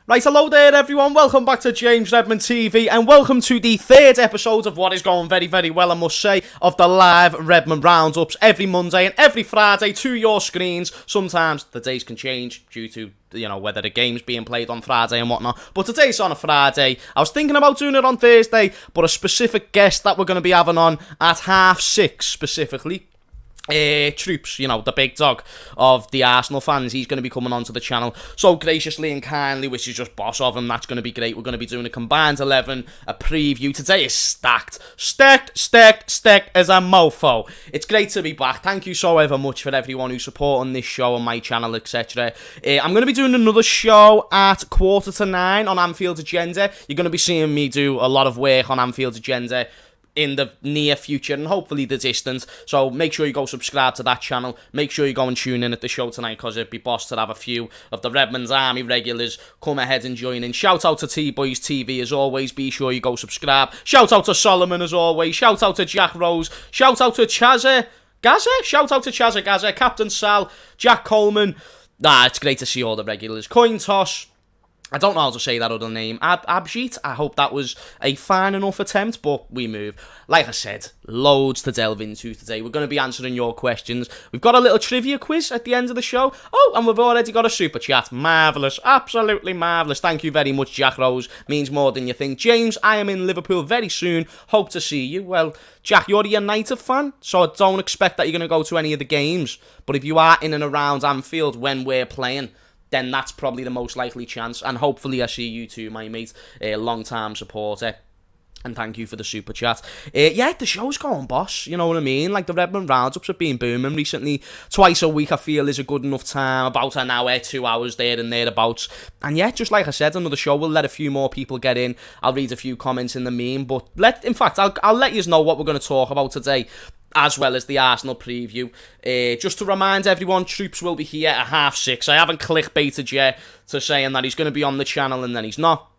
Right, hello there everyone, welcome back to James Redmond TV and welcome to the third episode of what is going very, very well, I must say, of the live Redmond roundups every Monday and every Friday to your screens. Sometimes the days can change due to, whether the game's being played on Friday and whatnot, but today's on a Friday. I was thinking about doing it on Thursday, but a specific guest that we're going to be having on at 6:30 specifically, Troopz, the big dog of the Arsenal fans, he's going to be coming onto the channel so graciously and kindly, which is just boss of him. That's going to be great. We're going to be doing a combined 11, a preview. Today is stacked as a mofo. It's great to be back. Thank you so ever much for everyone who's supporting this show and my channel, etc. I'm going to be doing another show at 9:15 on Anfield Agenda. You're going to be seeing me do a lot of work on Anfield Agenda in the near future and hopefully the distance, so make sure you go subscribe to that channel. Make sure you go and tune in at the show tonight, because it'd be boss to have a few of the Redmond's Army regulars come ahead and join in. Shout out to T-Boys TV as always, be sure you go subscribe. Shout out to Solomon as always, shout out to Jack Rose, shout out to Gaza, shout out to Gaza, Captain Sal, Jack Coleman. It's great to see all the regulars. Coin Toss, I don't know how to say that other name. Abjit. I hope that was a fine enough attempt, but we move. Like I said, loads to delve into today. We're going to be answering your questions. We've got a little trivia quiz at the end of the show. Oh, and we've already got a super chat. Marvellous. Absolutely marvellous. Thank you very much, Jack Rose. Means more than you think. James, I am in Liverpool very soon. Hope to see you. Well, Jack, you're a United fan, so I don't expect that you're going to go to any of the games. But if you are in and around Anfield when we're playing, then that's probably the most likely chance. And hopefully I see you too, my mate, long-time supporter. And thank you for the super chat. The show's going, boss. You know what I mean? Like, the Redmond roundups have been booming recently. Twice a week, I feel, is a good enough time. About an hour, 2 hours there and thereabouts. And yeah, just like I said, another show. We'll let a few more people get in. I'll read a few comments in the meme. But I'll let you know what we're going to talk about today, as well as the Arsenal preview. Just to remind everyone, Troopz will be here at 6:30. I haven't clickbaited yet to saying that he's going to be on the channel and then he's not.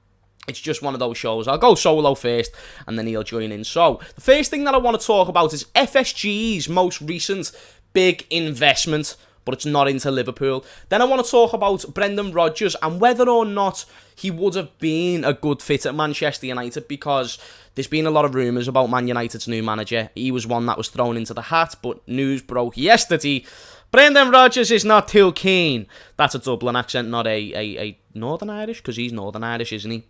It's just one of those shows. I'll go solo first and then he'll join in. So, the first thing that I want to talk about is FSG's most recent big investment, but it's not into Liverpool. Then I want to talk about Brendan Rodgers and whether or not he would have been a good fit at Manchester United, because there's been a lot of rumours about Man United's new manager. He was one that was thrown into the hat, but news broke yesterday. Brendan Rodgers is not too keen. That's a Dublin accent, not a Northern Irish, because he's Northern Irish, isn't he?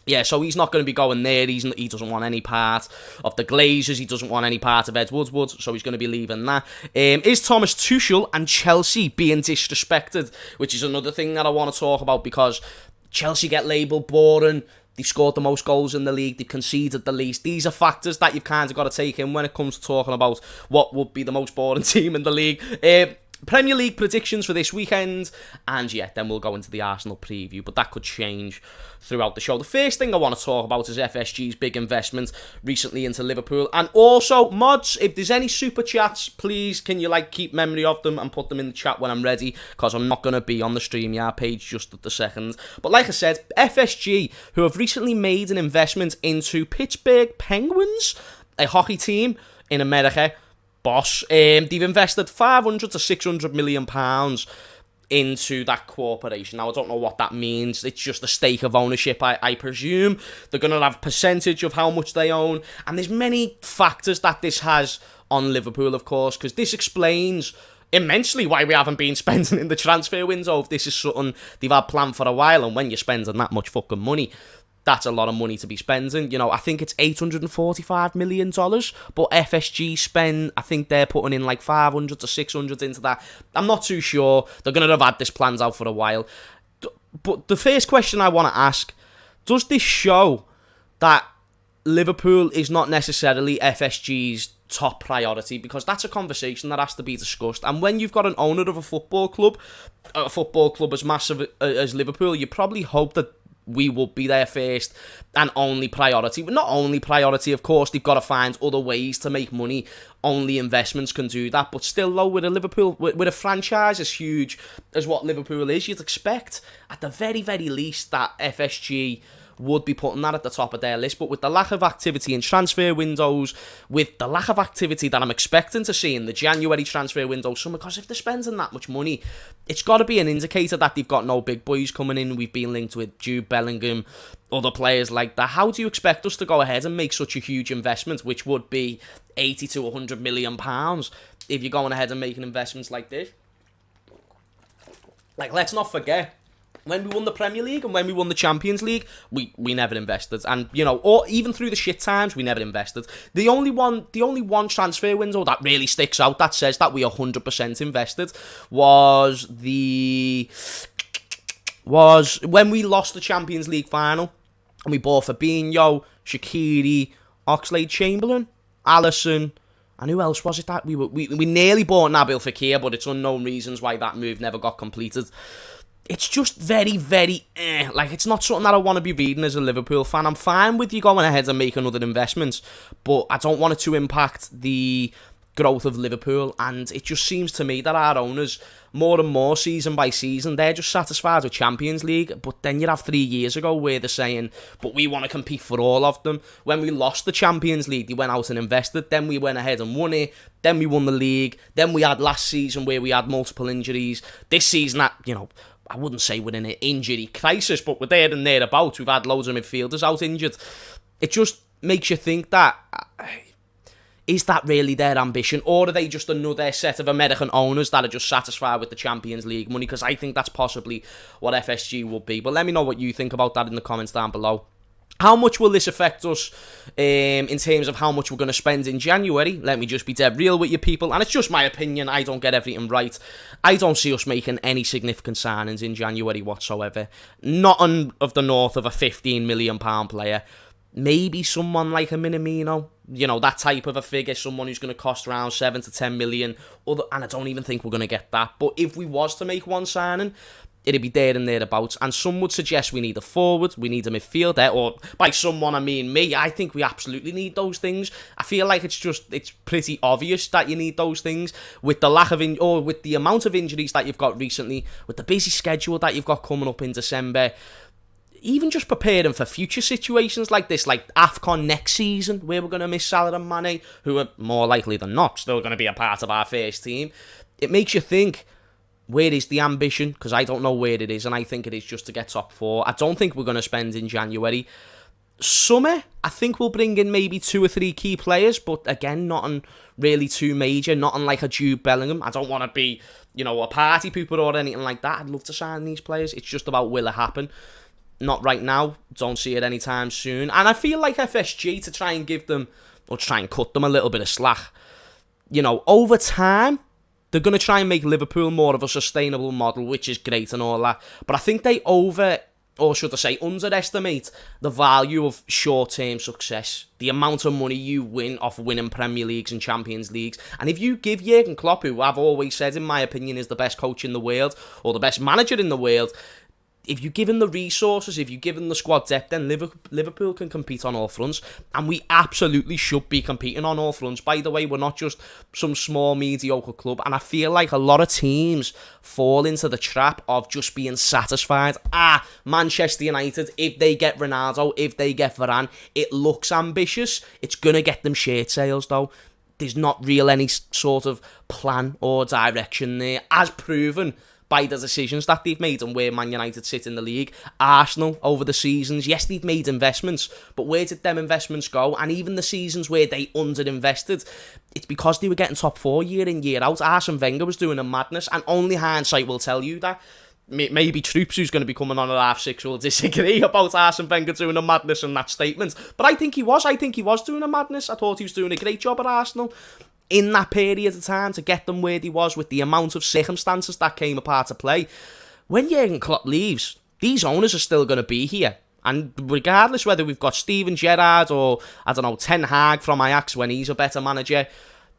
Yeah, so he's not going to be going there. He doesn't want any part of the Glazers. He doesn't want any part of Ed Woodward, so he's going to be leaving that. Is Thomas Tuchel and Chelsea being disrespected? Which is another thing that I want to talk about, because Chelsea get labelled boring. They've scored the most goals in the league. They've conceded the least. These are factors that you've kind of got to take in when it comes to talking about what would be the most boring team in the league. Premier League predictions for this weekend, and yeah, then we'll go into the Arsenal preview, but that could change throughout the show. The first thing I want to talk about is FSG's big investment recently into Liverpool, and also, mods, if there's any super chats, please, can you keep memory of them and put them in the chat when I'm ready, because I'm not going to be on the StreamYard page just at the second. But like I said, FSG, who have recently made an investment into Pittsburgh Penguins, a hockey team in America, boss. They've invested 500 to 600 million pounds into that corporation. Now, I don't know what that means. It's just a stake of ownership, I presume. They're going to have a percentage of how much they own. And there's many factors that this has on Liverpool, of course, because this explains immensely why we haven't been spending in the transfer window. If this is something they've had planned for a while, and when you're spending that much fucking money, that's a lot of money to be spending. I think it's $845 million, but FSG spend, I think they're putting in 500 to 600 into that. I'm not too sure. They're going to have had this planned out for a while. But the first question I want to ask, does this show that Liverpool is not necessarily FSG's top priority? Because that's a conversation that has to be discussed. And when you've got an owner of a football club as massive as Liverpool, you probably hope that we will be their first and only priority. But not only priority, of course, they've got to find other ways to make money. Only investments can do that. But still, though, with a franchise as huge as what Liverpool is, you'd expect, at the very, very least, that FSG would be putting that at the top of their list. But with the lack of activity in transfer windows, with the lack of activity that I'm expecting to see in the January transfer window summer, because if they're spending that much money, it's got to be an indicator that they've got no big boys coming in. We've been linked with Jude Bellingham, other players like that. How do you expect us to go ahead and make such a huge investment, which would be 80 to 100 million pounds, if you're going ahead and making investments like this? Like, let's not forget, when we won the Premier League and when we won the Champions League, we never invested. And, you know, or even through the shit times, we never invested. The only one transfer window that really sticks out that says that we 100% invested was when we lost the Champions League final and we bought Fabinho, Shaqiri, Oxlade-Chamberlain, Alisson, and who else was it that we nearly bought Nabil Fekir, but it's unknown reasons why that move never got completed. It's just very, very, like, it's not something that I want to be reading as a Liverpool fan. I'm fine with you going ahead and making other investments, but I don't want it to impact the growth of Liverpool. And it just seems to me that our owners, more and more season by season, they're just satisfied with Champions League. But then you have 3 years ago where they're saying, but we want to compete for all of them. When we lost the Champions League, they went out and invested. Then we went ahead and won it. Then we won the league. Then we had last season where we had multiple injuries. This season, that, you know, I wouldn't say we're in an injury crisis, but we're there and thereabouts. We've had loads of midfielders out injured. It just makes you think that, is that really their ambition? Or are they just another set of American owners that are just satisfied with the Champions League money? Because I think that's possibly what FSG will be. But let me know what you think about that in the comments down below. How much will this affect us in terms of how much we're going to spend in January? Let me just be dead real with you people. And it's just my opinion. I don't get everything right. I don't see us making any significant signings in January whatsoever. Not of the north of a £15 million player. Maybe someone like a Minamino. You know, that type of a figure. Someone who's going to cost around 7 to 10 million. And I don't even think we're going to get that. But if we was to make one signing, it'd be there and thereabouts. And some would suggest we need a forward, we need a midfielder, or by someone I mean me. I think we absolutely need those things. I feel like it's pretty obvious that you need those things with the lack of with the amount of injuries that you've got recently, with the busy schedule that you've got coming up in December. Even just preparing for future situations like this, like AFCON next season, where we're going to miss Salah and Mane, who are more likely than not still going to be a part of our first team. It makes you think, where is the ambition? Because I don't know where it is, and I think it is just to get top 4. I don't think we're going to spend in January. Summer, I think we'll bring in maybe 2 or 3 key players, but again, nothing really too major, nothing like a Jude Bellingham. I don't want to be, you know, a party pooper or anything like that. I'd love to sign these players. It's just about will it happen? Not right now. Don't see it anytime soon. And I feel like FSG, to try and give them, or try and cut them a little bit of slack, you know, over time, they're going to try and make Liverpool more of a sustainable model, which is great and all that. But I think they underestimate the value of short-term success. The amount of money you win off winning Premier Leagues and Champions Leagues. And if you give Jurgen Klopp, who I've always said, in my opinion, is the best coach in the world, or the best manager in the world, if you give him the resources, if you give him the squad depth, then Liverpool can compete on all fronts. And we absolutely should be competing on all fronts. By the way, we're not just some small, mediocre club. And I feel like a lot of teams fall into the trap of just being satisfied. Manchester United, if they get Ronaldo, if they get Varane, it looks ambitious. It's going to get them shirt sales, though. There's not real any sort of plan or direction there, as proven by the decisions that they've made and where Man United sit in the league. Arsenal, over the seasons, yes, they've made investments, but where did them investments go? And even the seasons where they underinvested, it's because they were getting top 4 year in, year out. Arsene Wenger was doing a madness, and only hindsight will tell you that. Maybe Troopz, who's going to be coming on at half 6, will disagree about Arsene Wenger doing a madness in that statement. But I think he was doing a madness. I thought he was doing a great job at Arsenal in that period of time to get them where he was, with the amount of circumstances that came apart to play. When Jurgen Klopp leaves, these owners are still going to be here. And regardless whether we've got Steven Gerrard or, I don't know, Ten Hag from Ajax when he's a better manager,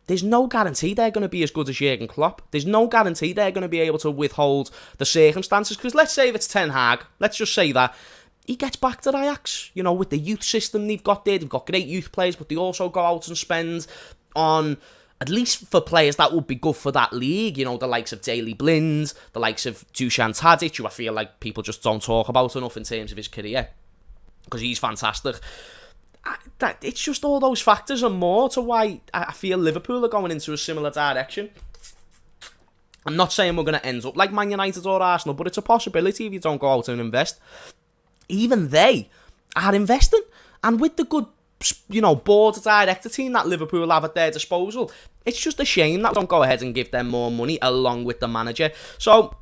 there's no guarantee they're going to be as good as Jurgen Klopp. There's no guarantee they're going to be able to withhold the circumstances. Because let's say if it's Ten Hag, let's just say that he gets back to Ajax, you know, with the youth system they've got there. They've got great youth players, but they also go out and spend on, at least for players that would be good for that league, you know, the likes of Daley Blind, the likes of Dusan Tadic, who I feel like people just don't talk about enough in terms of his career. because he's fantastic. It's just all those factors and more to why I feel Liverpool are going into a similar direction. I'm not saying we're going to end up like Man United or Arsenal, but it's a possibility if you don't go out and invest. Even they are investing, and with the good, board director team that Liverpool have at their disposal, it's just a shame that we don't go ahead and give them more money along with the manager. So,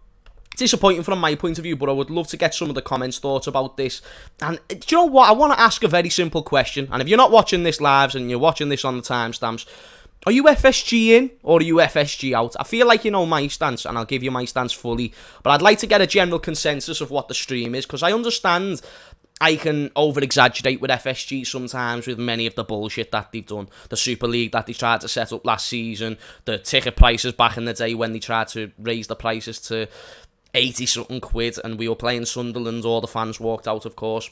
disappointing from my point of view, but I would love to get some of the comments, thoughts about this. And do you know what? I want to ask a very simple question. And if you're not watching this live and you're watching this on the timestamps, are you FSG in or are you FSG out? I feel like you know my stance, and I'll give you my stance fully. But I'd like to get a general consensus of what the stream is, because I understand I can over-exaggerate with FSG sometimes with many of the bullshit that they've done. The Super League that they tried to set up last season, the ticket prices back in the day when they tried to raise the prices to 80-something quid, and we were playing Sunderland, all the fans walked out, of course.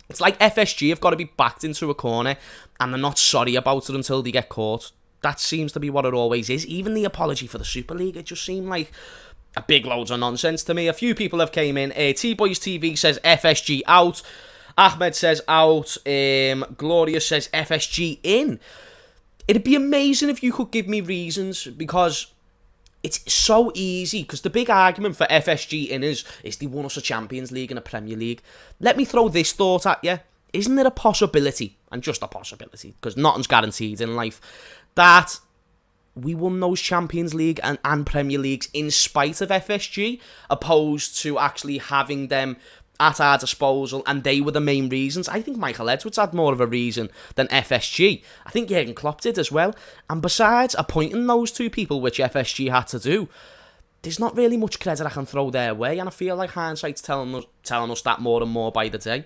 It's like FSG have got to be backed into a corner, and they're not sorry about it until they get caught. That seems to be what it always is. Even the apology for the Super League, it just seemed like a big loads of nonsense to me. A few people have came in. T-Boys TV says FSG out. Ahmed says out. Gloria says FSG in. It'd be amazing if you could give me reasons, because it's so easy, because the big argument for FSG in is they won us a Champions League and a Premier League. Let me throw this thought at you. Isn't there a possibility, and just a possibility, because nothing's guaranteed in life, that we won those Champions League and Premier Leagues in spite of FSG, opposed to actually having them at our disposal, and they were the main reasons? I think Michael Edwards had more of a reason than FSG. I think Jurgen Klopp did as well. And besides appointing those two people, which FSG had to do, there's not really much credit I can throw their way, and I feel like hindsight's telling us that more and more by the day.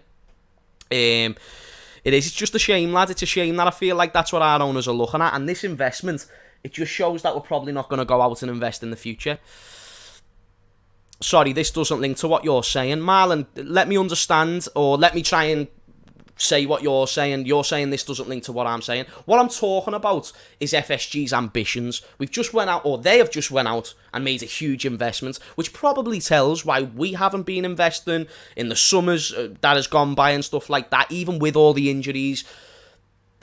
It's just a shame, lad. It's a shame that I feel like that's what our owners are looking at, and this investment, it just shows that we're probably not going to go out and invest in the future. Sorry, this doesn't link to what you're saying. Marlon, let me understand, or let me try and say what you're saying. You're saying this doesn't link to what I'm saying. What I'm talking about is FSG's ambitions. We've just went out, or they have just went out and made a huge investment, which probably tells why we haven't been investing in the summers that has gone by and stuff like that, even with all the injuries.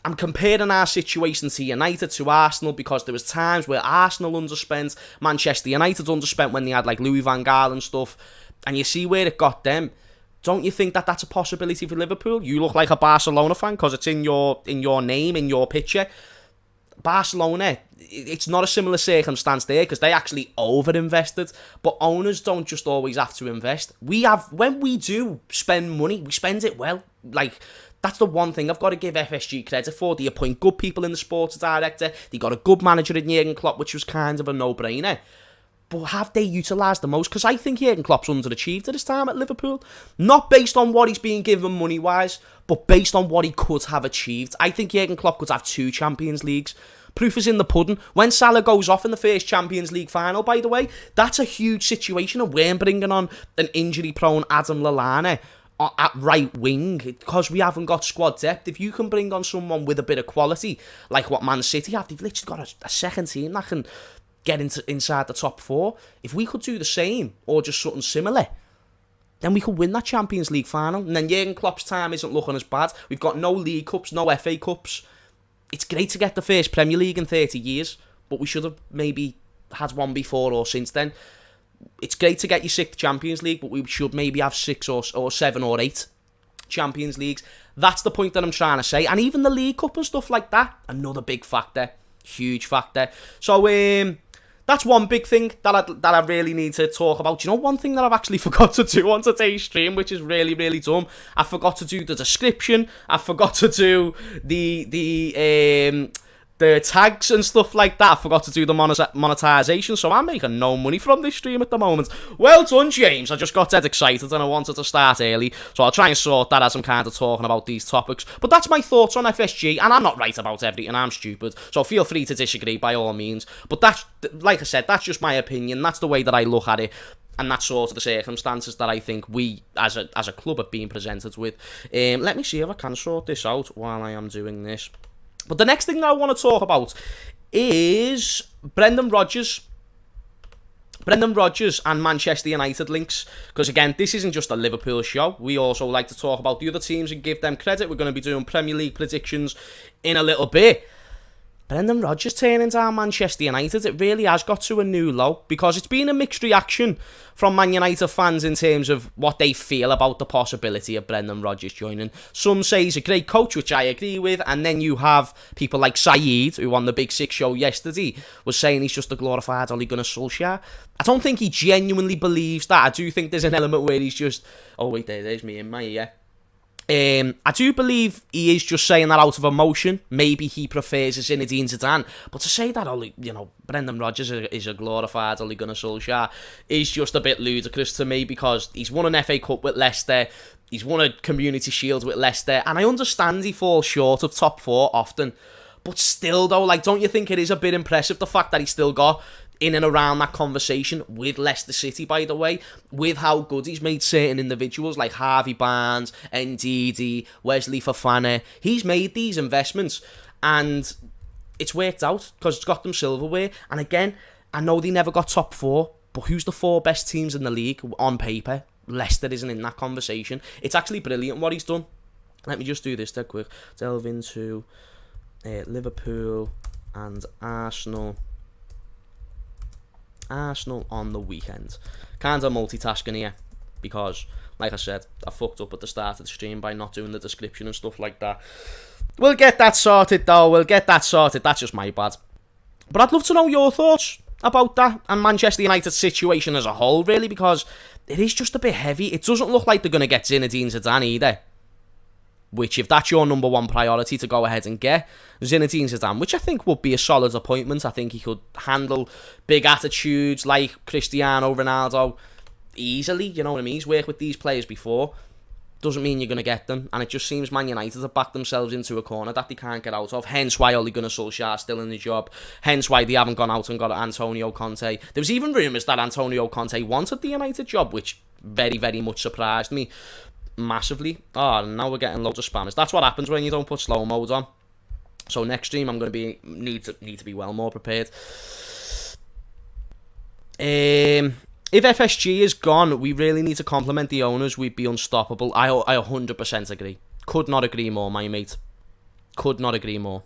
I'm comparing our situation to United, to Arsenal, because there was times where Arsenal underspent, Manchester United underspent when they had like Louis van Gaal and stuff, and you see where it got them. Don't you think that that's a possibility for Liverpool? You look like a Barcelona fan because it's in your name, in your picture. Barcelona, it's not a similar circumstance there because they actually over-invested, but owners don't just always have to invest. When we do spend money, we spend it well. Like, that's the one thing I've got to give FSG credit for. They appoint good people in the sports director. They got a good manager in Jurgen Klopp, which was kind of a no-brainer. But have they utilised the most? Because I think Jurgen Klopp's underachieved at his time at Liverpool. Not based on what he's being given money-wise, but based on what he could have achieved. I think Jurgen Klopp could have 2 Champions Leagues. Proof is in the pudding. When Salah goes off in the first Champions League final, by the way, that's a huge situation, and we're bringing on an injury-prone Adam Lallana at right wing because we haven't got squad depth. If you can bring on someone with a bit of quality, like what Man City have, they've literally got a second team that can get inside the top 4. If we could do the same, or just something similar, then we could win that Champions League final. And then Jurgen Klopp's time isn't looking as bad. We've got no League Cups, no FA Cups. It's great to get the first Premier League in 30 years, but we should have maybe had one before or since then. It's great to get your 6th Champions League, but we should maybe have 6 or 7 or 8 Champions Leagues. That's the point that I'm trying to say. And even the League Cup and stuff like that, another big factor. Huge factor. So, that's one big thing that I really need to talk about. You know, one thing that I've actually forgot to do on today's stream, which is really, really dumb. I forgot to do the description. I forgot to do the tags and stuff like that. I forgot to do the monetization, so I'm making no money from this stream at the moment. Well done, James. I just got dead excited and I wanted to start early, so I'll try and sort that as I'm kind of talking about these topics. But that's my thoughts on FSG, and I'm not right about everything. I'm stupid, so feel free to disagree by all means. But that's, like I said, that's just my opinion. That's the way that I look at it. And that's sort of the circumstances that I think we, as a club, have been presented with. Let me see if I can sort this out while I am doing this. But the next thing that I want to talk about is Brendan Rodgers. Brendan Rodgers and Manchester United links, because again, this isn't just a Liverpool show. We also like to talk about the other teams and give them credit. We're going to be doing Premier League predictions in a little bit. Brendan Rodgers turning down Manchester United, it really has got to a new low, because it's been a mixed reaction from Man United fans in terms of what they feel about the possibility of Brendan Rodgers joining. Some say he's a great coach, which I agree with, and then you have people like Saeed, who on the Big Six show yesterday was saying he's just a glorified Ole Gunnar Solskjaer. I don't think he genuinely believes that. I do think there's an element where he's just, oh wait, there's me in my ear. I do believe he is just saying that out of emotion. Maybe he prefers Zinedine Zidane, but to say that Brendan Rodgers is a glorified Ole Gunnar Solskjaer is just a bit ludicrous to me, because he's won an FA Cup with Leicester, he's won a Community Shield with Leicester, and I understand he falls short of top 4 often, but still though, don't you think it is a bit impressive the fact that he still got in and around that conversation with Leicester City, by the way, with how good he's made certain individuals like Harvey Barnes, Ndidi, Wesley Fofana. He's made these investments and it's worked out because it's got them silverware. And again, I know they never got top 4, but who's the 4 best teams in the league on paper? Leicester isn't in that conversation. It's actually brilliant what he's done. Let me just do this dead quick. Delve into Liverpool and Arsenal. Arsenal on the weekend. Kind of multitasking here because, like I said, I fucked up at the start of the stream by not doing the description and stuff like that. We'll get that sorted though. That's just my bad. But I'd love to know your thoughts about that and Manchester United's situation as a whole, really, because it is just a bit heavy. It doesn't look like they're going to get Zinedine Zidane either. Which, if that's your number one priority to go ahead and get, Zinedine Zidane, which I think would be a solid appointment. I think he could handle big attitudes like Cristiano Ronaldo easily, you know what I mean? He's worked with these players before. Doesn't mean you're going to get them. And it just seems Man United have backed themselves into a corner that they can't get out of. Hence why Ole Gunnar Solskjaer is still in the job. Hence why they haven't gone out and got Antonio Conte. There was even rumours that Antonio Conte wanted the United job, which very, very much surprised me. Massively. Oh, now we're getting loads of spammers. That's what happens when you don't put slow mode on. So next stream I'm going to need to be well more prepared. If FSG is gone, we really need to compliment the owners. We'd be unstoppable. I 100% agree. Could not agree more, my mate. Could not agree more.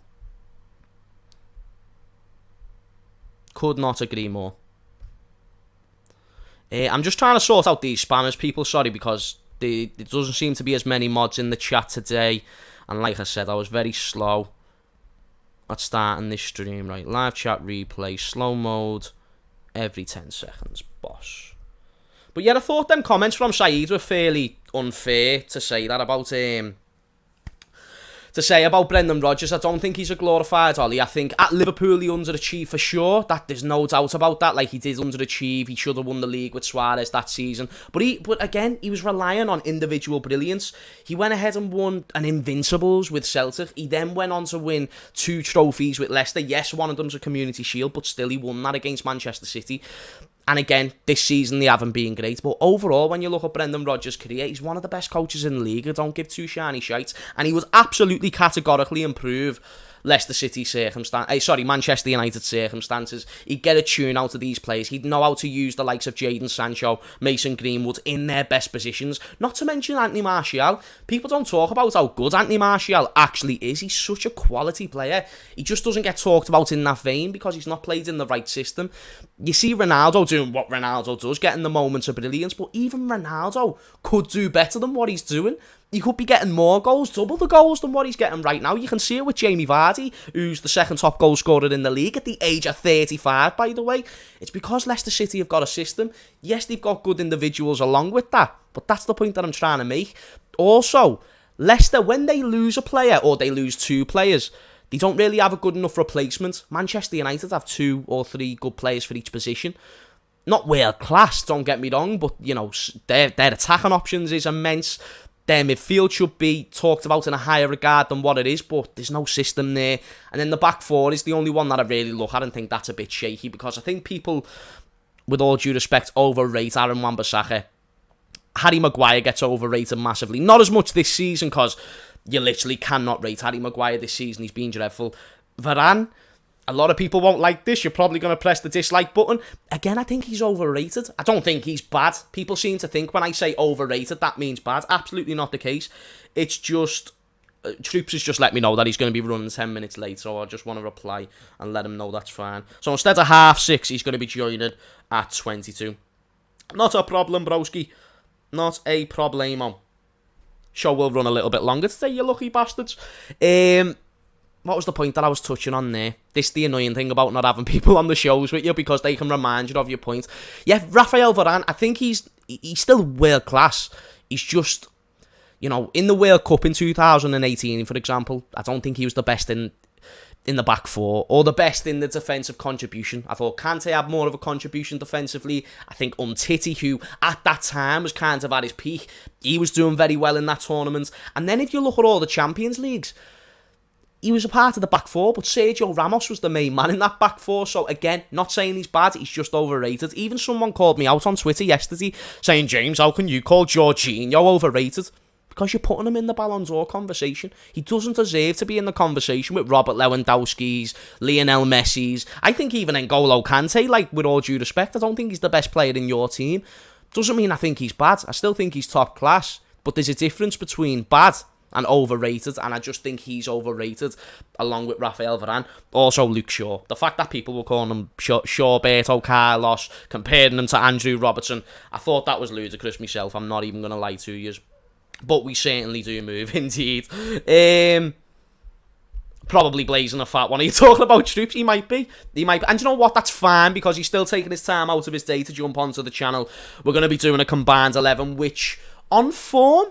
Could not agree more. I'm just trying to sort out these spammers, people. Sorry, because there doesn't seem to be as many mods in the chat today. And like I said, I was very slow at starting this stream. Right, live chat replay, slow mode, every 10 seconds, boss. But yeah, I thought them comments from Saeed were fairly unfair to say that about Brendan Rodgers. I don't think he's a glorified Ollie. I think at Liverpool he underachieved for sure. That there's no doubt about that. Like, he did underachieve. He should have won the league with Suarez that season. But again, he was relying on individual brilliance. He went ahead and won an Invincibles with Celtic. He then went on to win 2 trophies with Leicester. Yes, one of them's a Community Shield, but still he won that against Manchester City. And again, this season they haven't been great. But overall, when you look at Brendan Rodgers' career, he's one of the best coaches in the league. I don't give two shiny shites. And he was absolutely categorically improve Manchester United circumstances. He'd get a tune out of these players. He'd know how to use the likes of Jadon Sancho, Mason Greenwood in their best positions. Not to mention Anthony Martial. People don't talk about how good Anthony Martial actually is. He's such a quality player. He just doesn't get talked about in that vein because he's not played in the right system. You see Ronaldo doing what Ronaldo does, getting the moments of brilliance, but even Ronaldo could do better than what he's doing. He could be getting more goals, double the goals than what he's getting right now. You can see it with Jamie Vardy, who's the second top goal scorer in the league at the age of 35, by the way. It's because Leicester City have got a system. Yes, they've got good individuals along with that, but that's the point that I'm trying to make. Also, Leicester, when they lose a player or they lose 2 players, they don't really have a good enough replacement. Manchester United have 2 or 3 good players for each position. Not world class, don't get me wrong, but you know, their attacking options is immense. Their midfield should be talked about in a higher regard than what it is, but there's no system there. And then the back 4 is the only one that I really look at and think that's a bit shaky, because I think people, with all due respect, overrate Aaron Wan-Bissaka. Harry Maguire gets overrated massively. Not as much this season, because you literally cannot rate Harry Maguire this season. He's been dreadful. Varane, A lot of people won't like this. You're probably going to press the dislike button. Again, I think he's overrated. I don't think he's bad. People seem to think when I say overrated, that means bad. Absolutely not the case. It's just... Troopz has just let me know that he's going to be running 10 minutes late, so I just want to reply and let him know that's fine. So instead of 6:30, he's going to be joining at 22. Not a problem, broski. Not a problemo. Show will run a little bit longer today, you lucky bastards. What was the point that I was touching on there? This is the annoying thing about not having people on the shows with you, because they can remind you of your point. Yeah, Raphael Varane, I think he's still world class. He's just, you know, in the World Cup in 2018, for example, I don't think he was the best in the back four, or the best in the defensive contribution. I thought Kante had more of a contribution defensively. I think Umtiti, who at that time was kind of at his peak, he was doing very well in that tournament. And then if you look at all the Champions Leagues, he was a part of the back four, but Sergio Ramos was the main man in that back four. So again, not saying he's bad, he's just overrated. Even someone called me out on Twitter yesterday saying, James, how can you call Jorginho overrated? Because you're putting him in the Ballon d'Or conversation. He doesn't deserve to be in the conversation with Robert Lewandowski's, Lionel Messi's. I think even N'Golo Kante, like, with all due respect, I don't think he's the best player in your team. Doesn't mean I think he's bad. I still think he's top class. But there's a difference between bad and overrated, and I just think he's overrated, along with Raphael Varane. Also Luke Shaw. The fact that people were calling him Shawberto Carlos, comparing him to Andrew Robertson, I thought that was ludicrous myself. I'm not even going to lie to you. But we certainly do move, indeed. Probably blazing a fat one. Are you talking about Troopz? He might be. And you know what? That's fine, because he's still taking his time out of his day to jump onto the channel. We're going to be doing a combined 11, which, on form,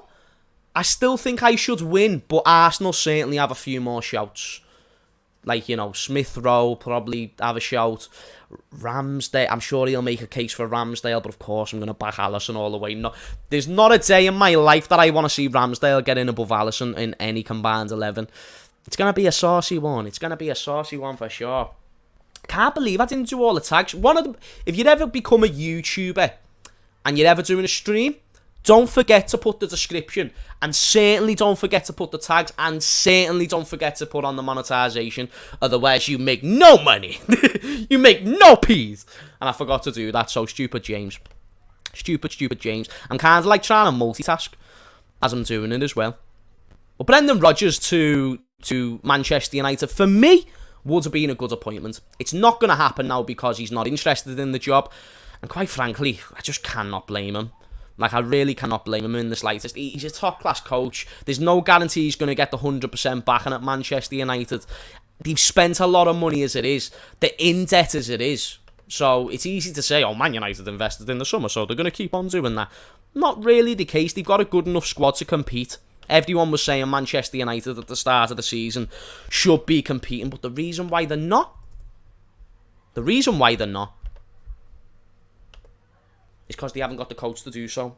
I still think I should win, but Arsenal certainly have a few more shouts. Like, you know, Smith Rowe probably have a shout. Ramsdale, I'm sure he'll make a case for Ramsdale, but of course I'm going to back Alisson all the way. No, there's not a day in my life that I want to see Ramsdale get in above Alisson in any combined 11. It's going to be a saucy one. It's going to be a saucy one for sure. Can't believe I didn't do all the tags. One of them, if you'd ever become a YouTuber and you're ever doing a stream, don't forget to put the description, and certainly don't forget to put the tags, and certainly don't forget to put on the monetization. Otherwise, you make no money. You make no peas. And I forgot to do that, so stupid James. Stupid James. I'm kind of like trying to multitask as I'm doing it as well. But Brendan Rodgers to Manchester United, for me, would have been a good appointment. It's not going to happen now because he's not interested in the job. And quite frankly, I just cannot blame him. Like, I really cannot blame him in the slightest. He's a top-class coach. There's no guarantee he's going to get the 100% backing at Manchester United. They've spent a lot of money as it is. They're in debt as it is. So it's easy to say, oh, Man United invested in the summer, so they're going to keep on doing that. Not really the case. They've got a good enough squad to compete. Everyone was saying Manchester United at the start of the season should be competing, but the reason why they're not is because they haven't got the coach to do so.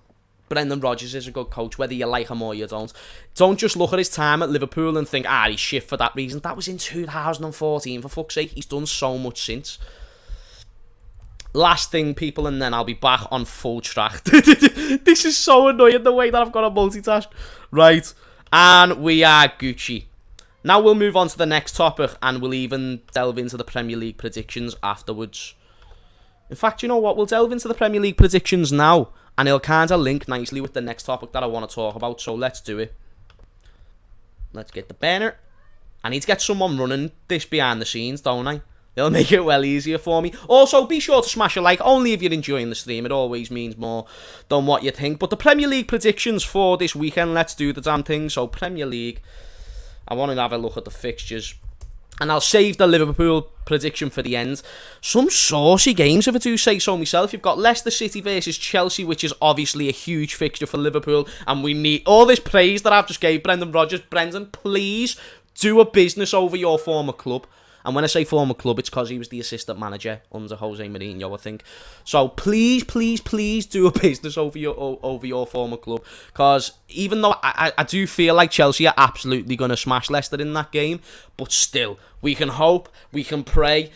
Brendan Rodgers is a good coach, whether you like him or you don't. Don't just look at his time at Liverpool and think, he's shit for that reason. That was in 2014, for fuck's sake. He's done so much since. Last thing, people, and then I'll be back on full track. This is so annoying, the way that I've got to multitask. Right, and we are Gucci. Now we'll move on to the next topic, and we'll even delve into the Premier League predictions afterwards. In fact, you know what? We'll delve into the Premier League predictions now, and it'll kind of link nicely with the next topic that I want to talk about, so let's do it. Let's get the banner. I need to get someone running this behind the scenes, don't I? It'll make it well easier for me. Also, be sure to smash a like, only if you're enjoying the stream. It always means more than what you think. But the Premier League predictions for this weekend, let's do the damn thing. So, Premier League, I want to have a look at the fixtures. And I'll save the Liverpool prediction for the end. Some saucy games, if I do say so myself. You've got Leicester City versus Chelsea, which is obviously a huge fixture for Liverpool. And we need all this praise that I've just gave Brendan Rodgers. Brendan, please do a business over your former club. And when I say former club, it's because he was the assistant manager under Jose Mourinho, I think. So please do a business over your former club. Because even though I do feel like Chelsea are absolutely going to smash Leicester in that game, but still, we can hope, we can pray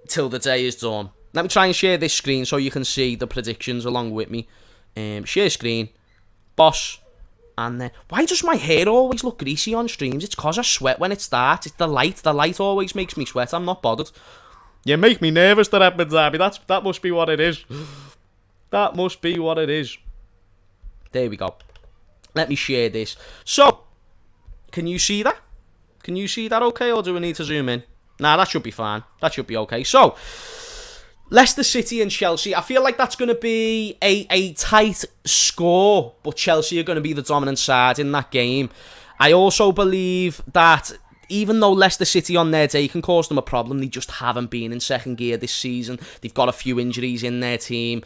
till the day is done. Let me try and share this screen so you can see the predictions along with me. Share screen. Boss. And why does my hair always look greasy on streams? It's because I sweat when it starts. It's the light. The light always makes me sweat. I'm not bothered. You make me nervous, the Redmond derby. That must be what it is. That must be what it is. There we go. Let me share this. So, can you see that? Can you see that okay, or do we need to zoom in? Nah, that should be fine. That should be okay. So, Leicester City and Chelsea. I feel like that's going to be a tight score, but Chelsea are going to be the dominant side in that game. I also believe that even though Leicester City on their day can cause them a problem, they just haven't been in second gear this season. They've got a few injuries in their team.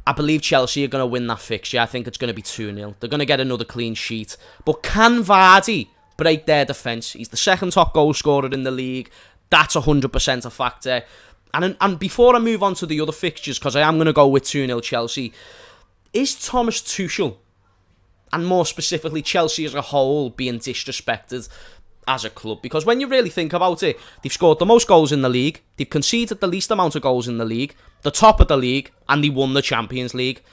I believe Chelsea are going to win that fixture. I think it's going to be 2-0. They're going to get another clean sheet. But can Vardy break their defence? He's the second top goal scorer in the league. That's 100% a factor. And before I move on to the other fixtures, because I am going to go with 2-0 Chelsea, is Thomas Tuchel, and more specifically Chelsea as a whole, being disrespected as a club? Because when you really think about it, they've scored the most goals in the league, they've conceded the least amount of goals in the league, the top of the league, and they won the Champions League.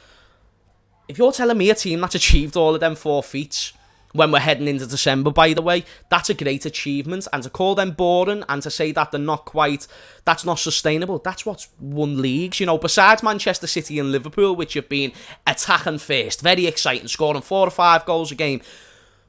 If you're telling me a team that's achieved all of them 4 feats when we're heading into December, by the way, that's a great achievement. And to call them boring and to say that they're not quite, that's not sustainable. That's what's won leagues, you know, besides Manchester City and Liverpool, which have been attacking first, very exciting, scoring 4 or 5 goals a game.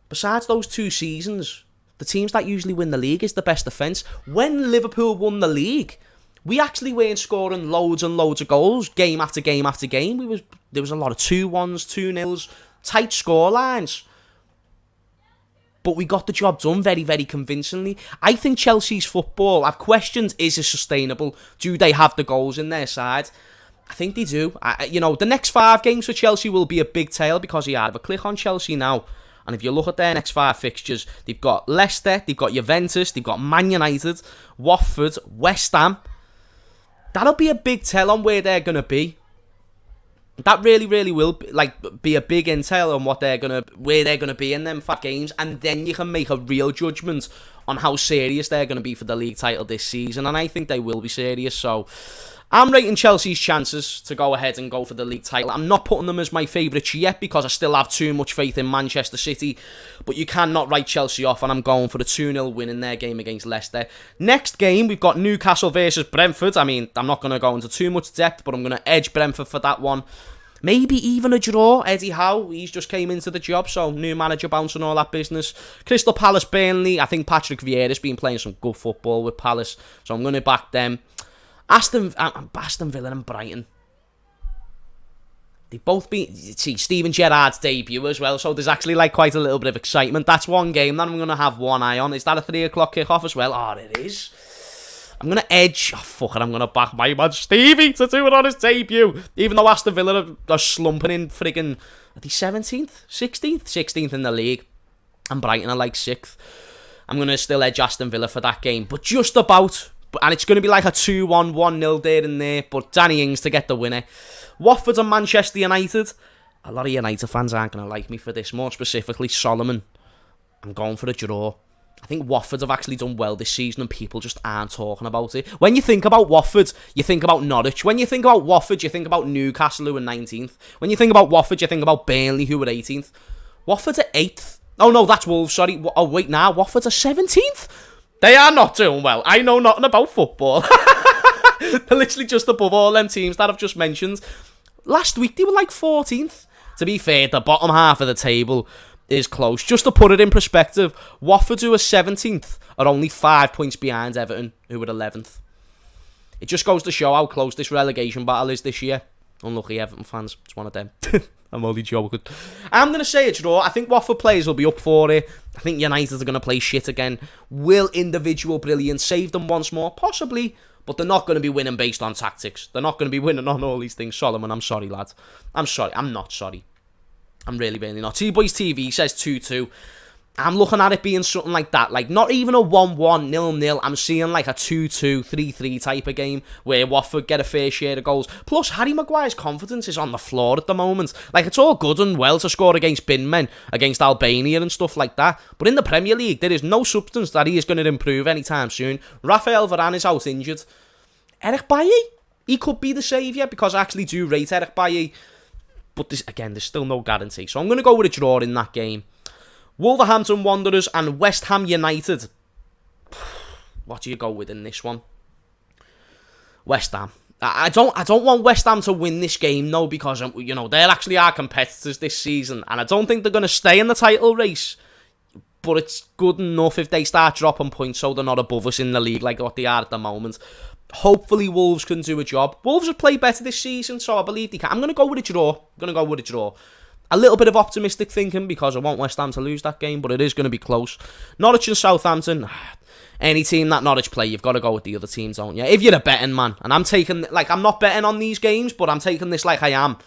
Besides those 2 seasons, the teams that usually win the league is the best defence. When Liverpool won the league, we actually weren't scoring loads and loads of goals, game after game after game. There was a lot of 2-1s, 2-0s, tight scorelines. But we got the job done very, very convincingly. I think Chelsea's football, I've questioned, is it sustainable? Do they have the goals in their side? I think they do. The next 5 games for Chelsea will be a big tale, because you have a click on Chelsea now, and if you look at their next 5 fixtures, they've got Leicester, they've got Juventus, they've got Man United, Watford, West Ham. That'll be a big tell on where they're going to be. That really, really will be a big intel on where they're gonna be in them 5 games, and then you can make a real judgment on how serious they're gonna be for the league title this season. And I think they will be serious. So I'm rating Chelsea's chances to go ahead and go for the league title. I'm not putting them as my favourites yet, because I still have too much faith in Manchester City. But you cannot write Chelsea off, and I'm going for the 2-0 win in their game against Leicester. Next game, we've got Newcastle versus Brentford. I mean, I'm not going to go into too much depth, but I'm going to edge Brentford for that one. Maybe even a draw. Eddie Howe, he's just came into the job, so new manager bounce and all that business. Crystal Palace, Burnley. I think Patrick Vieira's been playing some good football with Palace, so I'm going to back them. Aston Villa and Brighton. They've both been... See, Steven Gerrard's debut as well, so there's actually quite a little bit of excitement. That's one game that I'm going to have one eye on. Is that a 3 o'clock kickoff as well? Oh, it is. I'm going to edge... Oh, fuck it, I'm going to back my man Stevie to do it on his debut. Even though Aston Villa are slumping in friggin'... Are they 17th? 16th? 16th in the league. And Brighton are 6th. I'm going to still edge Aston Villa for that game. But just about... And it's going to be a 2-1, 1-0 there and there. But Danny Ings to get the winner. Watford and Manchester United. A lot of United fans aren't going to like me for this. More specifically, Solomon. I'm going for a draw. I think Watford have actually done well this season, and people just aren't talking about it. When you think about Watford, you think about Norwich. When you think about Watford, you think about Newcastle, who are 19th. When you think about Watford, you think about Burnley, who are 18th. Watford are 8th. Oh no, that's Wolves, sorry. Oh wait, nah, Watford are 17th? They are not doing well. I know nothing about football. They're literally just above all them teams that I've just mentioned. Last week, they were 14th. To be fair, the bottom half of the table is close. Just to put it in perspective, Watford, who are 17th, are only 5 points behind Everton, who are 11th. It just goes to show how close this relegation battle is this year. Unlucky Everton fans. It's one of them. I'm only joking. I'm going to say a draw. I think Watford players will be up for it. I think United are going to play shit again. Will individual brilliance save them once more? Possibly. But they're not going to be winning based on tactics. They're not going to be winning on all these things. Solomon, I'm sorry, lad. I'm sorry. I'm not sorry. I'm really, really not. T-Boys TV says 2-2. I'm looking at it being something like that. Not even a 1-1, 0-0. I'm seeing a 2-2, 3-3 type of game where Watford get a fair share of goals. Plus, Harry Maguire's confidence is on the floor at the moment. It's all good and well to score against binmen, against Albania and stuff like that. But in the Premier League, there is no substance that he is going to improve anytime soon. Rafael Varane is out injured. Eric Bailly, he could be the saviour, because I actually do rate Eric Bailly. But again, there's still no guarantee. So I'm going to go with a draw in that game. Wolverhampton Wanderers and West Ham United. What do you go with in this one? West Ham. I don't want West Ham to win this game, no, because, you know, they're actually our competitors this season, and I don't think they're going to stay in the title race, but it's good enough if they start dropping points so they're not above us in the league like what they are at the moment. Hopefully Wolves can do a job. Wolves have played better this season, so I believe they can. I'm going to go with a draw. A little bit of optimistic thinking because I want West Ham to lose that game, but it is going to be close. Norwich and Southampton. Any team that Norwich play, you've got to go with the other team, don't you? If you're a betting man, and I'm not betting on these games, but I'm taking this like I am.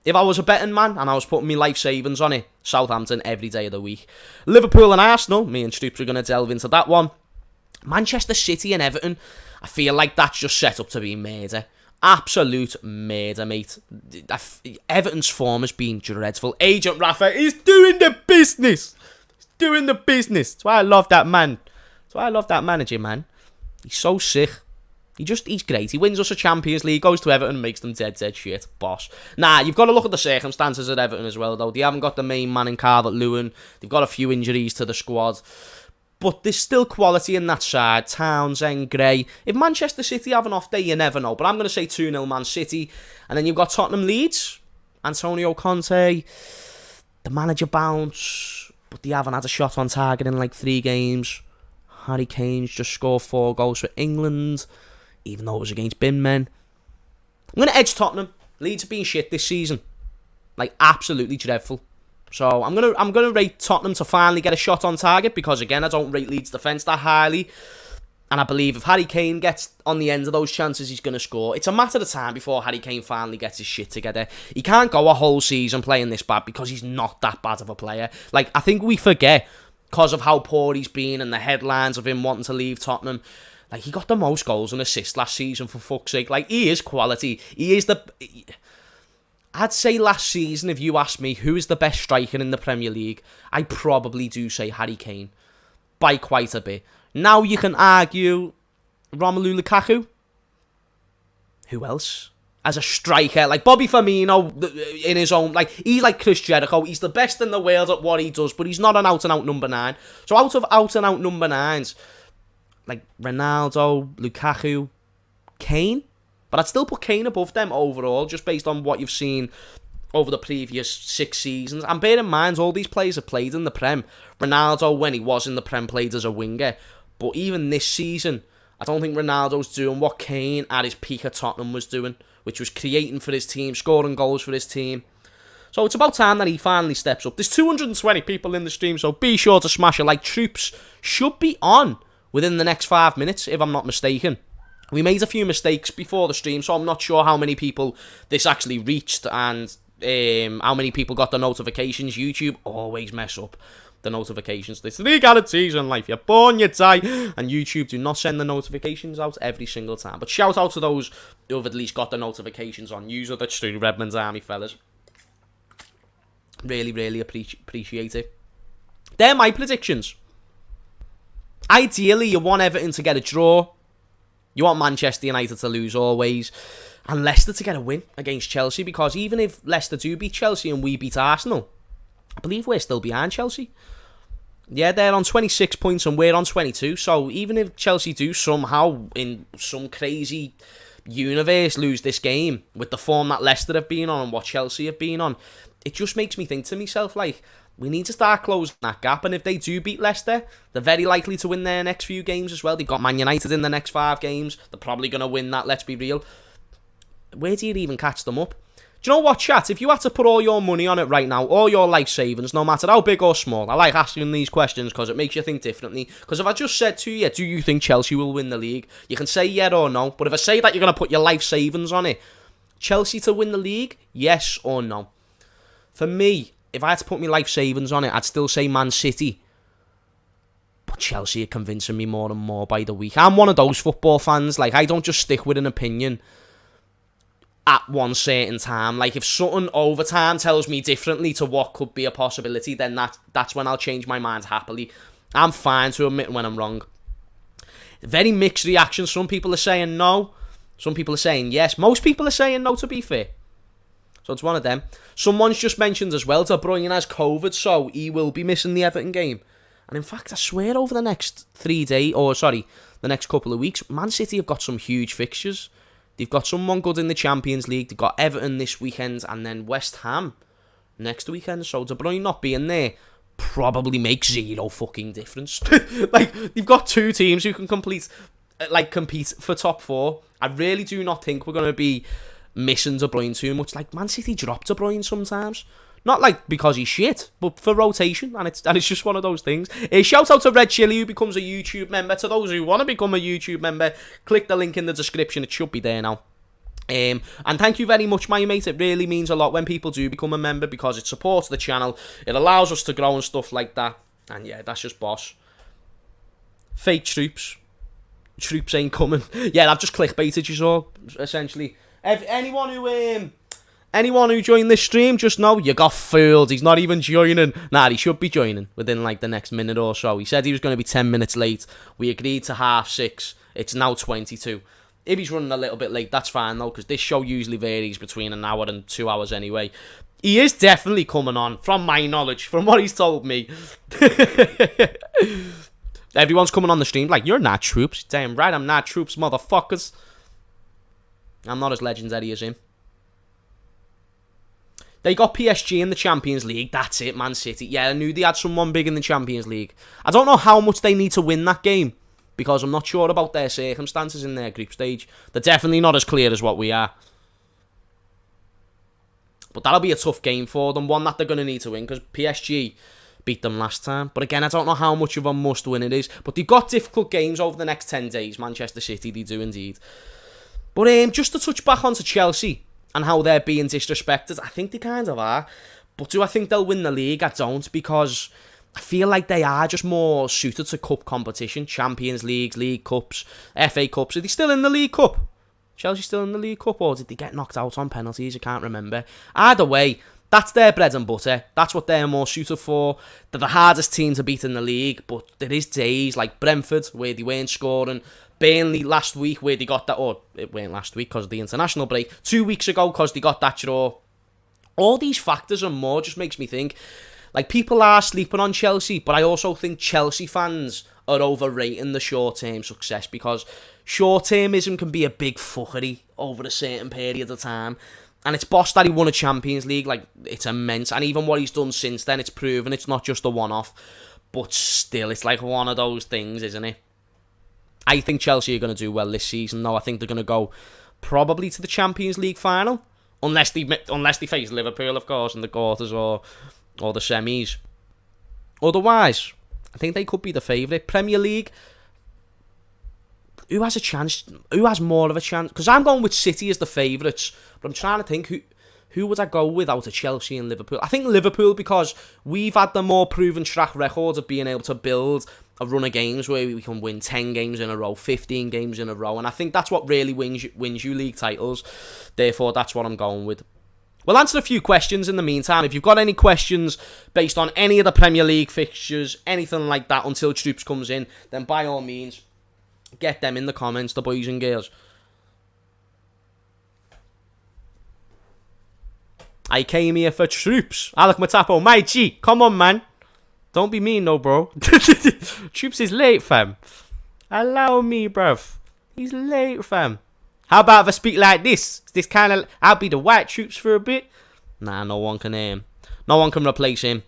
If I was a betting man and I was putting my life savings on it, Southampton every day of the week. Liverpool and Arsenal, me and Troopz are going to delve into that one. Manchester City and Everton, I feel like that's just set up to be murder. Absolute murder, mate. Everton's form has been dreadful. Agent Rafa is doing the business. That's why I love that man. That's why I love that manager, man. He's so sick. He's great. He wins us a Champions League, goes to Everton, makes them dead shit. Boss. Nah, you've got to look at the circumstances at Everton as well, though. They haven't got the main man in Calvert-Lewin. They've got a few injuries to the squad. But there's still quality in that side. Townsend, Gray. If Manchester City have an off day, you never know. But I'm going to say 2-0 Man City. And then you've got Tottenham Leeds. Antonio Conte. The manager bounce. But they haven't had a shot on target in like 3 games. Harry Kane's just scored 4 goals for England. Even though it was against bin men. I'm going to edge Tottenham. Leeds have been shit this season. Like, absolutely dreadful. So I'm gonna rate Tottenham to finally get a shot on target because, again, I don't rate Leeds' defence that highly. And I believe if Harry Kane gets on the end of those chances, he's going to score. It's a matter of time before Harry Kane finally gets his shit together. He can't go a whole season playing this bad because he's not that bad of a player. Like, I think we forget because of how poor he's been and the headlines of him wanting to leave Tottenham. Like, he got the most goals and assists last season, for fuck's sake. Like, he is quality. He is I'd say last season, if you asked me who is the best striker in the Premier League, I probably do say Harry Kane. By quite a bit. Now you can argue Romelu Lukaku. Who else? As a striker, like Bobby Firmino in his own, like, he's like Chris Jericho. He's the best in the world at what he does, but he's not an out-and-out number 9. So out of out-and-out number 9s, like Ronaldo, Lukaku, Kane. But I'd still put Kane above them overall, just based on what you've seen over the previous 6 seasons. And bear in mind, all these players have played in the Prem. Ronaldo, when he was in the Prem, played as a winger. But even this season, I don't think Ronaldo's doing what Kane at his peak at Tottenham was doing, which was creating for his team, scoring goals for his team. So it's about time that he finally steps up. There's 220 people in the stream, so be sure to smash it. Like, Troopz should be on within the next 5 minutes, if I'm not mistaken. We made a few mistakes before the stream, so I'm not sure how many people this actually reached and how many people got the notifications. YouTube always mess up the notifications. There's 3 guarantees in life. You're born, you die, and YouTube do not send the notifications out every single time. But shout out to those who have at least got the notifications on. User that's through Redmond's Army, fellas. Really appreciate it. They're my predictions. Ideally, you want Everton to get a draw. You want Manchester United to lose always. And Leicester to get a win against Chelsea. Because even if Leicester do beat Chelsea and we beat Arsenal, I believe we're still behind Chelsea. Yeah, they're on 26 points and we're on 22. So even if Chelsea do somehow, in some crazy universe, lose this game with the form that Leicester have been on and what Chelsea have been on, it just makes me think to myself, like, we need to start closing that gap, and if they do beat Leicester, they're very likely to win their next few games as well. They've got Man United in the next 5 games. They're probably going to win that, let's be real. Where do you even catch them up? Do you know what, chat? If you had to put all your money on it right now, all your life savings, no matter how big or small, I like asking these questions because it makes you think differently. Because if I just said to you, do you think Chelsea will win the league? You can say yeah or no, but if I say that you're going to put your life savings on it, Chelsea to win the league, yes or no? For me, if I had to put my life savings on it, I'd still say Man City. But Chelsea are convincing me more and more by the week. I'm one of those football fans. Like, I don't just stick with an opinion at one certain time. Like, if something over time tells me differently to what could be a possibility, then that's when I'll change my mind happily. I'm fine to admit when I'm wrong. Very mixed reactions. Some people are saying no. Some people are saying yes. Most people are saying no, to be fair. So it's one of them. Someone's just mentioned as well, De Bruyne has COVID, so he will be missing the Everton game. And in fact, I swear over the next the next couple of weeks, Man City have got some huge fixtures. They've got someone good in the Champions League. They've got Everton this weekend and then West Ham next weekend. So De Bruyne not being there probably makes zero fucking difference. Like, they've got two teams who can compete for top four. I really do not think we're going to be missing De Bruyne too much. Like, Man City drop De Bruyne sometimes. Not like because he's shit, but for rotation, and it's just one of those things. Shout out to Red Chili who becomes a YouTube member. To those who want to become a YouTube member, click the link in the description. It should be there now. And thank you very much, my mate. It really means a lot when people do become a member because it supports the channel. It allows us to grow and stuff like that. And yeah, that's just boss. Fake Troopz. Troopz ain't coming. Yeah, I've just clickbaited you all, essentially. Anyone who joined this stream, just know you got fooled. He's not even joining. Nah, he should be joining within like the next minute or so. He said he was going to be 10 minutes late. We agreed to 6:30. It's now 22. If he's running a little bit late, that's fine though, because this show usually varies between an hour and 2 hours anyway. He is definitely coming on, from my knowledge, from what he's told me. Everyone's coming on the stream like, you're not Troopz. Damn right, I'm not Troopz, motherfuckers. I'm not as legendary as him. They got PSG in the Champions League. That's it, Man City. Yeah, I knew they had someone big in the Champions League. I don't know how much they need to win that game, because I'm not sure about their circumstances in their group stage. They're definitely not as clear as what we are. But that'll be a tough game for them. One that they're going to need to win, because PSG beat them last time. But again, I don't know how much of a must-win it is. But they've got difficult games over the next 10 days. Manchester City, they do indeed. But just to touch back onto Chelsea and how they're being disrespected, I think they kind of are. But do I think they'll win the league? I don't, because I feel like they are just more suited to cup competition. Champions League, League Cups, FA Cups. Are they still in the League Cup? Chelsea still in the League Cup, or did they get knocked out on penalties? I can't remember. Either way, that's their bread and butter. That's what they're more suited for. They're the hardest team to beat in the league, but there is days like Brentford where they weren't scoring. Burnley last week where they got that, or it weren't last week because of the international break. 2 weeks ago because they got that draw. All these factors and more just makes me think, like, people are sleeping on Chelsea, but I also think Chelsea fans are overrating the short-term success, because short-termism can be a big fuckery over a certain period of time. And it's boss that he won a Champions League, like, it's immense. And even what he's done since then, it's proven it's not just a one-off. But still, it's like one of those things, isn't it? I think Chelsea are going to do well this season, though. I think they're going to go probably to the Champions League final. Unless they face Liverpool, of course, in the quarters or the semis. Otherwise, I think they could be the favourite. Premier League, who has a chance? Who has more of a chance? Because I'm going with City as the favourites, but I'm trying to think who would I go with out of Chelsea and Liverpool? I think Liverpool, because we've had the more proven track record of being able to build a run of games where we can win 10 games in a row, 15 games in a row, and I think that's what really wins you league titles. Therefore, that's what I'm going with. We'll answer a few questions in the meantime. If you've got any questions based on any of the Premier League fixtures, anything like that, until Troopz comes in, then by all means, get them in the comments, the boys and girls. I came here for Troopz. Alec Matapo, my G, come on, man. Don't be mean, no, bro. Troopz is late, fam. Allow me, bruv. He's late, fam. How about if I speak like this? This kind of... I'll be the white Troopz for a bit. Nah, no one can no one can replace him.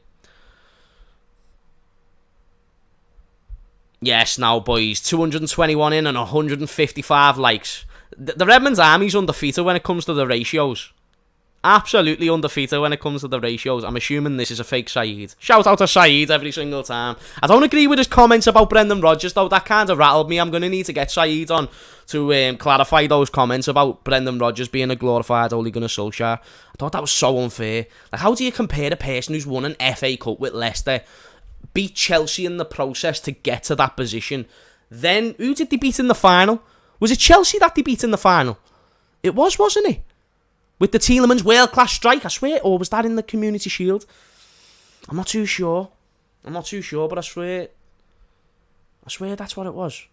Yes, now, boys. 221 in and 155 likes. The Redmond's army's undefeated when it comes to the ratios. Absolutely undefeated when it comes to the ratios. I'm assuming this is a fake Saeed. Shout out to Saeed every single time. I don't agree with his comments about Brendan Rodgers, though. That kind of rattled me. I'm going to need to get Saeed on to clarify those comments about Brendan Rodgers being a glorified Ole Gunnar Solskjaer. I thought that was so unfair. Like, how do you compare a person who's won an FA Cup with Leicester, beat Chelsea in the process to get to that position? Then, who did they beat in the final? Was it Chelsea that they beat in the final? It was, wasn't it? With the Tielemans world-class strike, I swear. Or was that in the Community Shield? I'm not too sure. But I swear that's what it was.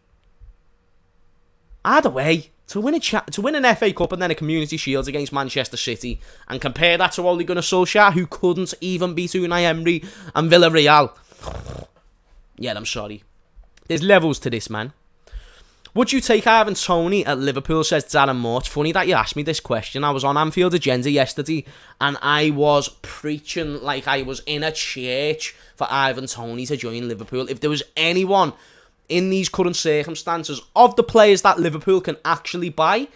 Either way, To win an FA Cup and then a Community Shield against Manchester City, and compare that to Ole Gunnar Solskjaer, who couldn't even beat Unai Emery and Villarreal. Yeah, I'm sorry. There's levels to this, man. Would you take Ivan Toney at Liverpool, says Darren Moore. It's funny that you asked me this question. I was on Anfield Agenda yesterday, and I was preaching like I was in a church for Ivan Toney to join Liverpool. If there was anyone in these current circumstances of the players that Liverpool can actually buy,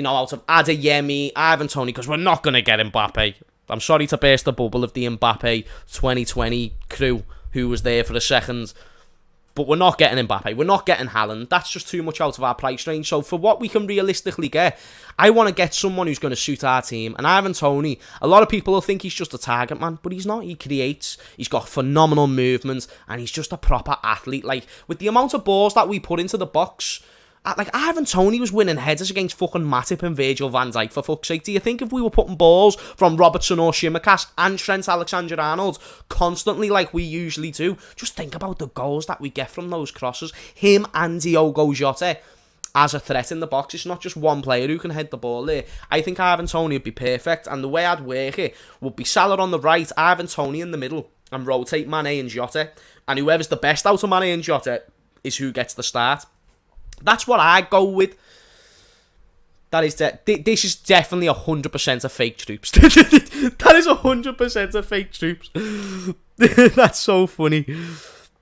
out of Adeyemi, Ivan Toney, because we're not going to get Mbappe. I'm sorry to burst the bubble of the Mbappe 2020 crew who was there for a second. But we're not getting Mbappe. We're not getting Haaland. That's just too much out of our price range. So for what we can realistically get, I want to get someone who's going to suit our team. And Ivan Toney, a lot of people will think he's just a target man, but he's not. He creates. He's got phenomenal movement, and he's just a proper athlete. Like, with the amount of balls that we put into the box, like, Ivan Toney was winning headers against fucking Matip and Virgil van Dijk, for fuck's sake. Do you think if we were putting balls from Robertson or Tsimikas and Trent Alexander-Arnold constantly like we usually do, just think about the goals that we get from those crosses. Him and Diogo Jota as a threat in the box. It's not just one player who can head the ball there. I think Ivan Toney would be perfect, and the way I'd work it would be Salah on the right, Ivan Toney in the middle, and rotate Mane and Jota. And whoever's the best out of Mane and Jota is who gets the start. That's what I go with. That is this is definitely 100% a fake Troopz. That is 100% a fake Troopz. That's so funny.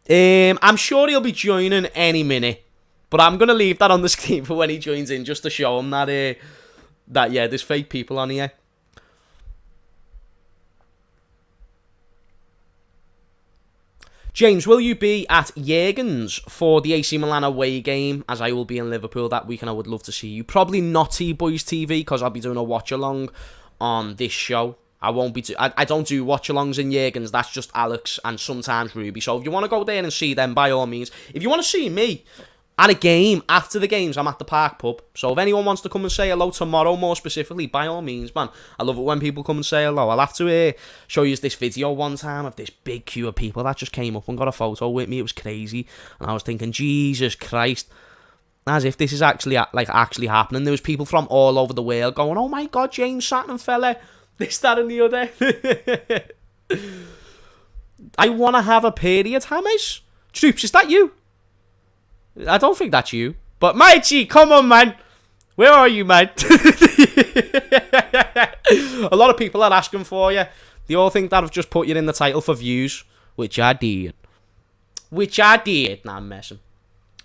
I'm sure he'll be joining any minute, but I'm gonna leave that on the screen for when he joins in, just to show him that there's fake people on here. James, will you be at Jurgen's for the AC Milan away game, as I will be in Liverpool that weekend? I would love to see you. Probably not T-Boys TV, because I'll be doing a watch-along on this show. I don't do watch-alongs in Jurgen's. That's just Alex and sometimes Ruby. So if you want to go there and see them, by all means. If you want to see me at a game, after the games, I'm at the Park Pub. So if anyone wants to come and say hello tomorrow, more specifically, by all means, man. I love it when people come and say hello. I'll have to show you this video one time of this big queue of people that just came up and got a photo with me. It was crazy. And I was thinking, Jesus Christ. As if this is actually happening. There was people from all over the world going, oh my God, James Saturn fella. This, that and the other. I want to have a period, Hammers. Troopz, is that you? I don't think that's you. But Mikey, come on, man. Where are you, man? A lot of people are asking for you. They all think that I've just put you in the title for views, which I did. Nah, I'm messing.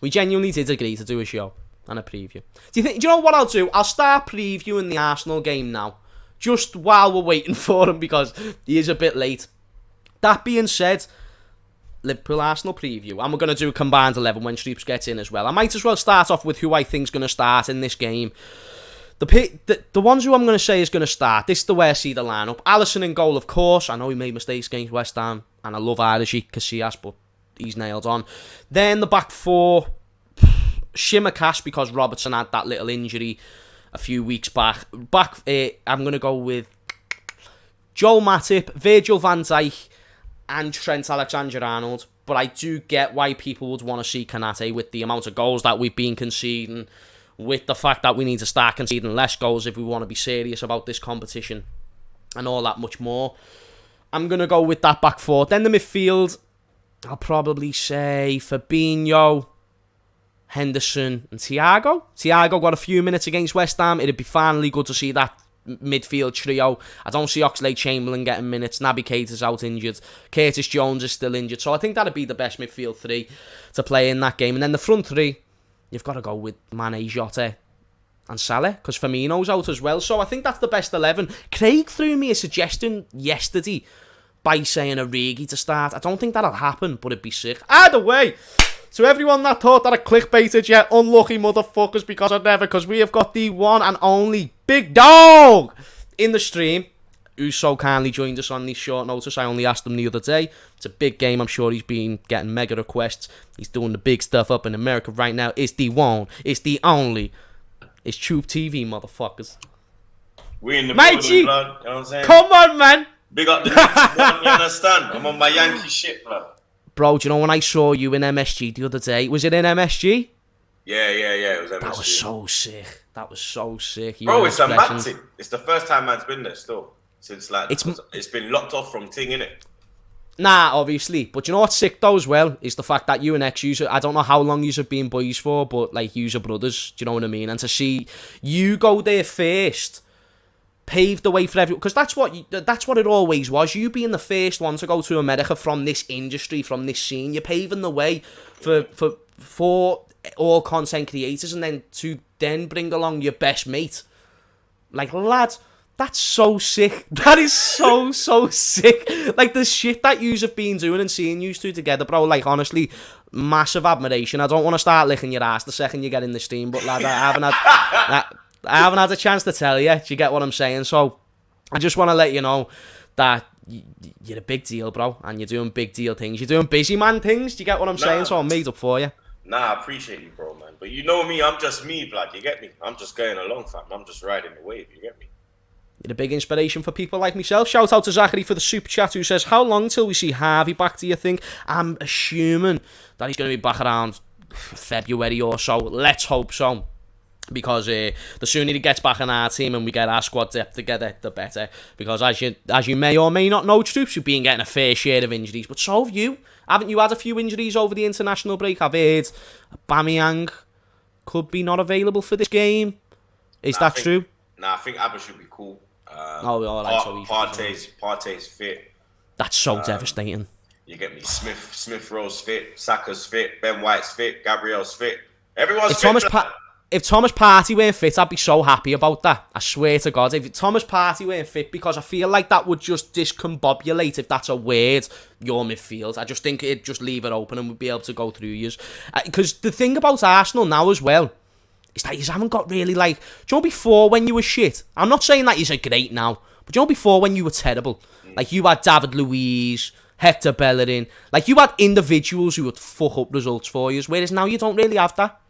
We genuinely did agree to do a show and a preview. Do you know what I'll do? I'll start previewing the Arsenal game now, just while we're waiting for him, because he is a bit late. That being said, Liverpool Arsenal preview, and we're going to do a combined 11 when Troopz gets in as well. I might as well start off with who I think's going to start in this game. The ones who I'm going to say is going to start, this is the way I see the lineup. Alisson in goal, of course. I know he made mistakes against West Ham, and I love Irishy Casillas, but he's nailed on. Then the back four, Tsimikas, because Robertson had that little injury a few weeks back. I'm going to go with Joel Matip, Virgil van Dijk, and Trent Alexander-Arnold. But I do get why people would want to see Konate with the amount of goals that we've been conceding, with the fact that we need to start conceding less goals if we want to be serious about this competition, and all that much more. I'm going to go with that back four. Then the midfield, I'll probably say Fabinho, Henderson, and Thiago. Thiago got a few minutes against West Ham. It'd be finally good to see that midfield trio. I don't see Oxlade-Chamberlain getting minutes. Naby Keita's out injured. Curtis Jones is still injured. So I think that'd be the best midfield three to play in that game. And then the front three, you've got to go with Mane, Jota, and Salah, because Firmino's out as well. So I think that's the best 11. Craig threw me a suggestion yesterday by saying Origi to start. I don't think that'll happen, but it'd be sick. Either way, to everyone that thought that I clickbaited you, unlucky motherfuckers, because I never, because we have got the one and only Big Dog in the stream, who so kindly joined us on this short notice. I only asked him the other day. It's a big game. I'm sure he's been getting mega requests. He's doing the big stuff up in America right now. It's the one. It's the only. It's Troop TV, motherfuckers. We in the Matey, blood, you know what I'm saying? Come on, man. Big up the next one, you understand? I'm on my Yankee shit, blood. Bro, do you know when I saw you in MSG the other day? Was it in MSG? Yeah, it was MSG. That was so sick. That was so sick. Bro, it's a mad thing. It's the first time man's been there still. Since like, it's been locked off from ting, innit? Nah, obviously. But you know what's sick though as well? Is the fact that you and ex-user, I don't know how long you've been boys for, but like, you're brothers. Do you know what I mean? And to see you go there first paved the way for everyone, because that's what it always was. You being the first one to go to America from this industry, from this scene, you're paving the way for all content creators, and then to bring along your best mate. Like, lad, that's so sick. That is so sick. Like, the shit that yous have been doing and seeing yous two together, bro. Like, honestly, massive admiration. I don't want to start licking your ass the second you get in the stream, but lad, I haven't had a chance to tell you. Do you get what I'm saying? So, I just want to let you know that you're a big deal, bro, and you're doing big deal things. You're doing busy man things. Do you get what I'm saying? So I'm made up for you. Nah, I appreciate you, bro, man. But you know me, I'm just me, blood. You get me? I'm just going along, fam. I'm just riding the wave. You get me? You're a big inspiration for people like myself. Shout out to Zachary for the super chat, who says, how long till we see Harvey back, do you think? I'm assuming that he's going to be back around February or so. Let's hope so. Because the sooner he gets back in our team and we get our squad depth together, the better. Because as you may or may not know, Troopz, you've been getting a fair share of injuries, but so have you. Haven't you had a few injuries over the international break? I've heard Aubameyang could be not available for this game. Is that true? Nah, I think Abba should be cool. Partey's fit. That's so devastating. You get me? Smith Rowe's fit. Saka's fit. Ben White's fit. Gabriel's fit. Everyone's fit. If Thomas Partey weren't fit, I'd be so happy about that. I swear to God. If Thomas Partey weren't fit, because I feel like that would just discombobulate, if that's a word, your midfield. I just think it'd just leave it open and we'd be able to go through yous. Because the thing about Arsenal now as well is that you haven't got really, like... Do you know before when you were shit? I'm not saying that you're great now, but do you know before when you were terrible? Like, you had David Luiz, Hector Bellerin. Like, you had individuals who would fuck up results for you, whereas now you don't really have that.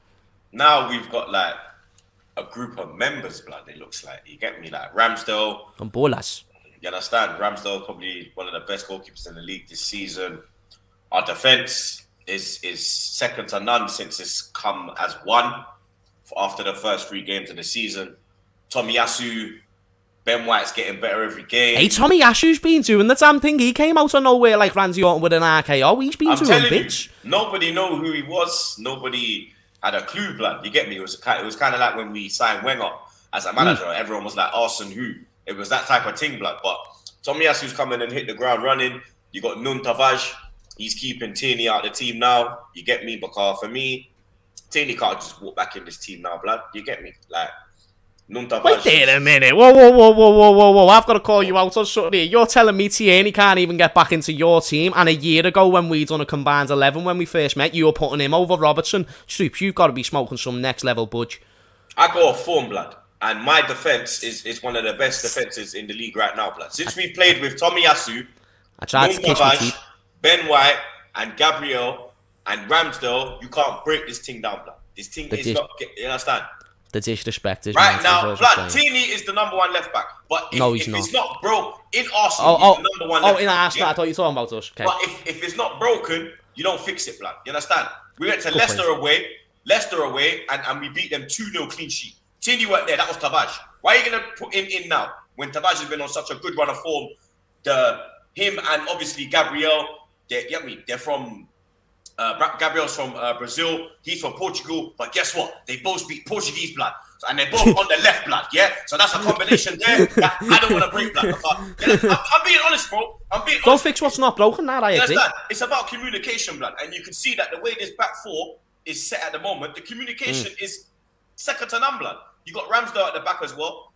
Now we've got like a group of members, blood. It looks like, you get me, like Ramsdale and Bolas. You understand? Ramsdale probably one of the best goalkeepers in the league this season. Our defense is second to none since it's come as one after the first 3 games of the season. Tomiyasu, Ben White's getting better every game. Hey, Tomiyasu's been doing the damn thing. He came out of nowhere like Randy Orton with an RKO. He's been doing bits. Nobody knew who he was. Nobody had a clue, blood. You get me? It was kind of like when we signed Wenger as a manager. Everyone was like, Arsene who? It was that type of thing, blood. But Tomiyasu's coming and hit the ground running. You got Nun Tavares. He's keeping Tierney out of the team now. You get me? Because for me, Tierney can't just walk back in this team now, blood. You get me? Like, Nun Tavares. Wait there a minute. Whoa. I've got to call you out on something here. You're telling me Tierney can't even get back into your team, and a year ago when we done a combined 11 when we first met, you were putting him over Robertson. Troopz, you've got to be smoking some next level budge. I go off form, blood. And my defence is one of the best defences in the league right now, blood. Since we played with Tomiyasu, Nun Tavares, Ben White, and Gabriel, and Ramsdale, you can't break this thing down, blood. This thing is not... You understand? The disrespect is right now. Blood, Tierney is the number 1 left back, but if it's not broke in Arsenal, he's the number 1 left back. In Arsenal, I thought you were talking about us. Okay. But if it's not broken, you don't fix it, blood. You understand? We went to Leicester away, and we beat them 2-0 clean sheet. Tierney weren't there. That was Tavares. Why are you gonna put him in now when Tavares has been on such a good run of form? Him and obviously Gabriel. They're from. Gabriel's from Brazil. He's from Portugal. But guess what? They both speak Portuguese, blood. And they're both on the left, blood. Yeah. So that's a combination there that I don't want to break, blood. I'm being honest, bro. Don't fix what's not broken. Now I agree. It's about communication, blood. And you can see that the way this back four is set at the moment, the communication is second to none, blood. You got Ramsdale at the back as well.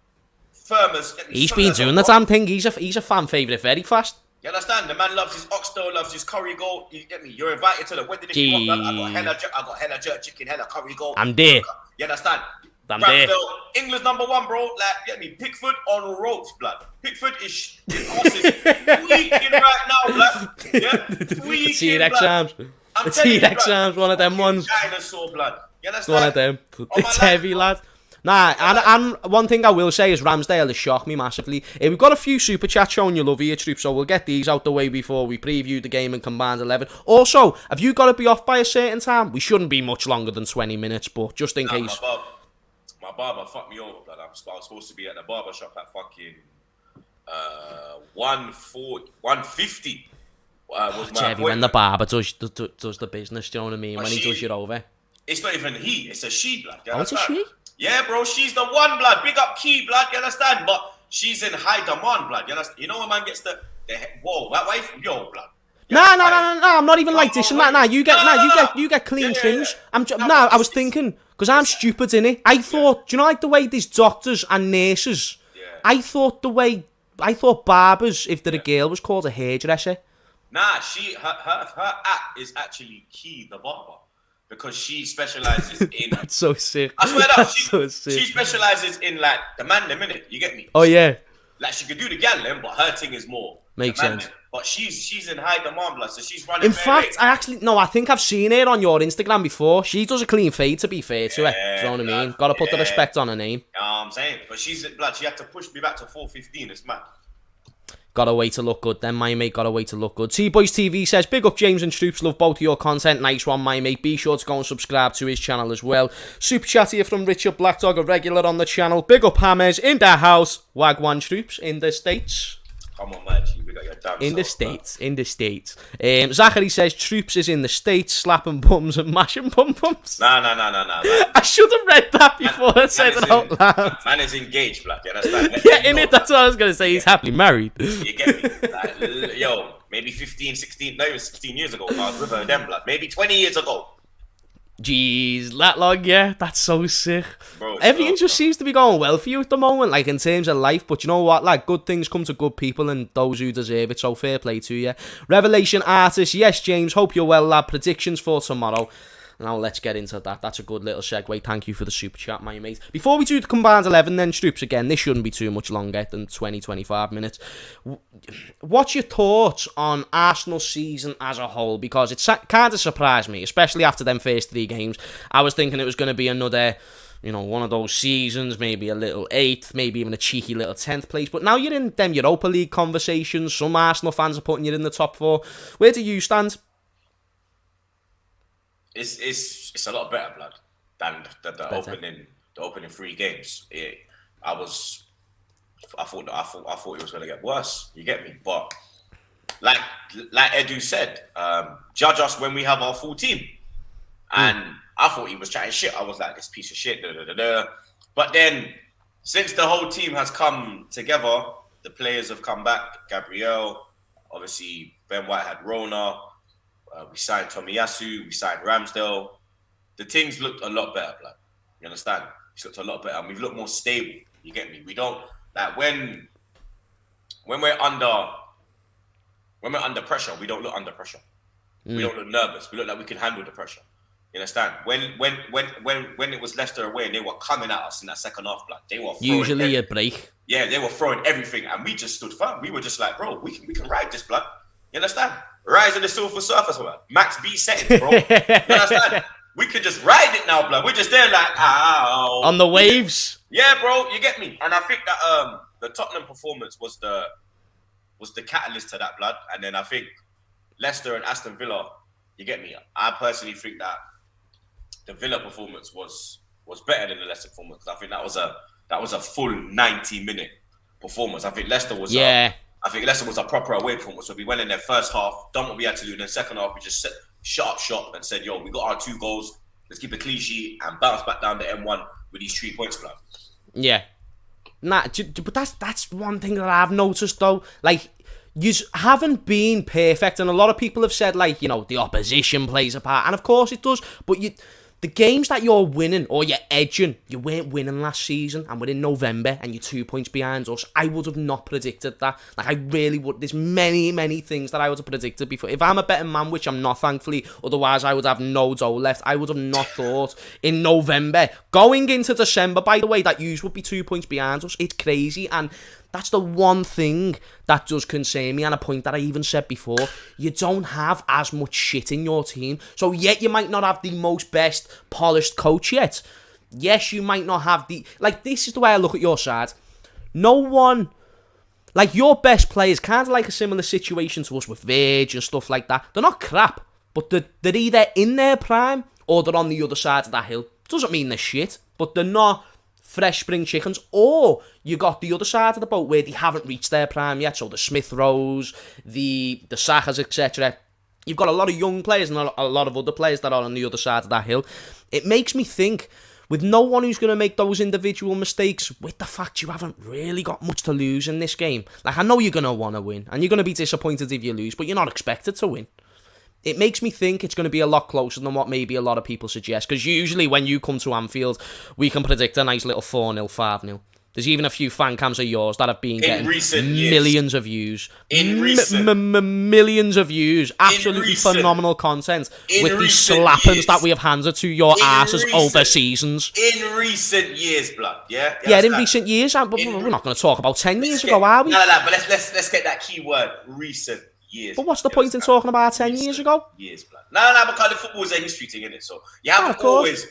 He's been doing the damn thing. He's a fan favourite very fast. You understand? The man loves his oxtail, loves his curry goat. You get me? You're invited to the wedding if you want that. I got hella jerk chicken, hella curry goat. I'm there. You understand? I'm there. England's number 1, bro. Like, get me? Pickford on ropes, blood. Pickford is tweaking right now, blood. Yeah? Tweaking, T-Rex arms. The T-Rex arms, one of them ones. Dinosaur, blood. You understand? One of them. It's heavy, lad. Nah, and one thing I will say is Ramsdale has shocked me massively. We've got a few super chats showing you love here, Troopz, so we'll get these out the way before we preview the game in Combined 11. Also, have you got to be off by a certain time? We shouldn't be much longer than 20 minutes, but just in case. My my barber fucked me over, blood. I was supposed to be at the barber shop at fucking 150. Was my Chevy, when the barber does the business, do you know what I mean? But When he does you over. It's not even he, it's a she, blood. You Oh, it's a she? Yeah, bro, she's the one, blood. Big up Key, blood, you understand? But she's in high demand, blood. You understand? You know when man gets the whoa, that wife, yo, blood. No, I'm not even like this and that. Nah, you get clean trims. I was thinking, because I'm stupid, innit? I thought, do you know like the way there's doctors and nurses? Yeah. I thought barbers, if they're a girl, was called a hairdresser. Nah, her act is actually Key the barber. Because she specializes in... That's so sick. I swear that so sick. She specializes in like the man the minute, you get me? Oh yeah. Like she could do the gal then, but her thing is more. Makes sense. But she's in high demand, blood, so she's running. In fact, I think I've seen her on your Instagram before. She does a clean fade, to be fair to her. Do you know what I mean? Gotta put the respect on her name. You know what I'm saying? But she's blood, she had to push me back to 4:15, it's mad. Got a way to look good then, my mate. Got a way to look good. T-Boys TV says, big up James and Troopz. Love both of your content. Nice one, my mate. Be sure to go and subscribe to his channel as well. Super chat here from Richard Blackdog, a regular on the channel. Big up Hammers in the house. Wagwan Troopz in the States. Come on, man. We got your damn in the States. Zachary says, Troopz is in the States, slapping bums and mashing bum-bums. Nah. I should have read that before I said it out loud. Man is engaged, blood. You understand? Yeah, in it, that's what I was going to say. He's happily married. You get me? Like, yo, maybe 15, 16, not even 16 years ago, I was with her then, blood. Maybe 20 years ago. Jeez, that long, yeah, that's so sick. Bro, everything just seems to be going well for you at the moment, like in terms of life, but you know what, like good things come to good people and those who deserve it, so fair play to you. Revelation Artist, yes James, hope you're well lad, predictions for tomorrow. Now let's get into that. That's a good little segue. Thank you for the super chat, my mate. Before we do the combined 11 then, Troopz, again, this shouldn't be too much longer than 20-25 minutes. What's your thoughts on Arsenal's season as a whole? Because it kind of surprised me, especially after them first 3 games. I was thinking it was going to be another, you know, one of those seasons, maybe a little 8th, maybe even a cheeky little 10th place. But now you're in them Europa League conversations. Some Arsenal fans are putting you in the top 4. Where do you stand? It's a lot better, blood, than the opening 3 games. I thought it was gonna get worse. You get me? But like Edu said, judge us when we have our full team. And I thought he was chatting shit. I was like, this piece of shit. But then, since the whole team has come together, the players have come back. Gabriel, obviously Ben White had Rona. We signed Tomiyasu, we signed Ramsdale. The things looked a lot better, blood. You understand? It's looked a lot better, and we've looked more stable. You get me? We don't like when we're under pressure. We don't look under pressure. We don't look nervous. We look like we can handle the pressure. You understand? When it was Leicester away and they were coming at us in that second half, blood, they were usually a break. Yeah, they were throwing everything, and we just stood firm. We were just like, bro, we can ride this, blood. You understand? Rise on the silver surface, man. Max B settings, bro. You understand? We could just ride it now, blood. We're just there like, ow. On the waves. Yeah, bro, you get me. And I think that the Tottenham performance was the catalyst to that, blood. And then I think Leicester and Aston Villa, you get me. I personally think that the Villa performance was better than the Leicester performance. I think that was a full 90-minute performance. I think Leicester was a proper away performance. So we went in their first half, done what we had to do. In the second half, we just shut up shop and said, yo, we got our 2 goals. Let's keep a clean sheet and bounce back down to M1 with these 3 points, blood. Yeah. Nah, but that's one thing that I've noticed, though. Like, you haven't been perfect. And a lot of people have said, like, you know, the opposition plays a part. And of course it does. But the games that you're winning or you're edging, you weren't winning last season and we're in November and you're 2 points behind us. I would have not predicted that. Like, I really would. There's many things that I would have predicted before. If I'm a betting man, which I'm not, thankfully, otherwise I would have no dough left. I would have not thought in November, going into December, by the way, that you would be 2 points behind us. It's crazy. And that's the one thing that does concern me, and a point that I even said before. You don't have as much shit in your team. So yet you might not have the most best polished coach yet. Yes, you might not have the... Like, this is the way I look at your side. No one... Like, your best players, kind of like a similar situation to us with Verge and stuff like that. They're not crap, but they're either in their prime or they're on the other side of that hill. Doesn't mean they're shit, but they're not fresh spring chickens, or you got the other side of the boat where they haven't reached their prime yet. So the Smith Rowes, the Sakas, etc. You've got a lot of young players and a lot of other players that are on the other side of that hill. It makes me think, with no one who's going to make those individual mistakes, with the fact you haven't really got much to lose in this game. Like, I know you're going to want to win, and you're going to be disappointed if you lose, but you're not expected to win. It makes me think it's going to be a lot closer than what maybe a lot of people suggest, because usually when you come to Anfield, we can predict a nice little 4-0, 5-0. There's even a few fan cams of yours that have been getting millions of views. Millions of views. Absolutely phenomenal content with these slappings that we have handed to your asses over seasons. In recent years, blood, yeah? In recent years. But we're not going to talk about 10 years ago, are we? No, but let's get that key word, recent years. But what's the point in talking about 10 years ago? Years, blood. No, because the football is a history thing, isn't it? So you haven't always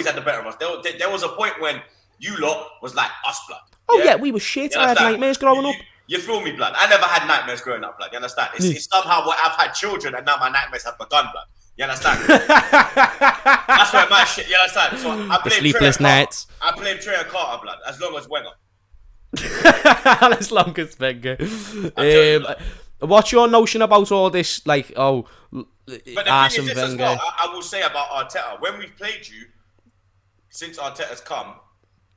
had the better of us. There was a point when you lot was like us, blood. Oh yeah, we were shit. I had nightmares growing up. You feel me, blood? I never had nightmares growing up, blood. You understand? It's somehow what I've had children and now my nightmares have begun, blood. You understand? That's where my shit. You understand? So I blame sleepless nights. I blame Trey and Carter, blood. As long as Wenger. As long as Wenger. What's your notion about all this? Like, but the thing is this as well. I will say about Arteta, when we've played you, since Arteta's come.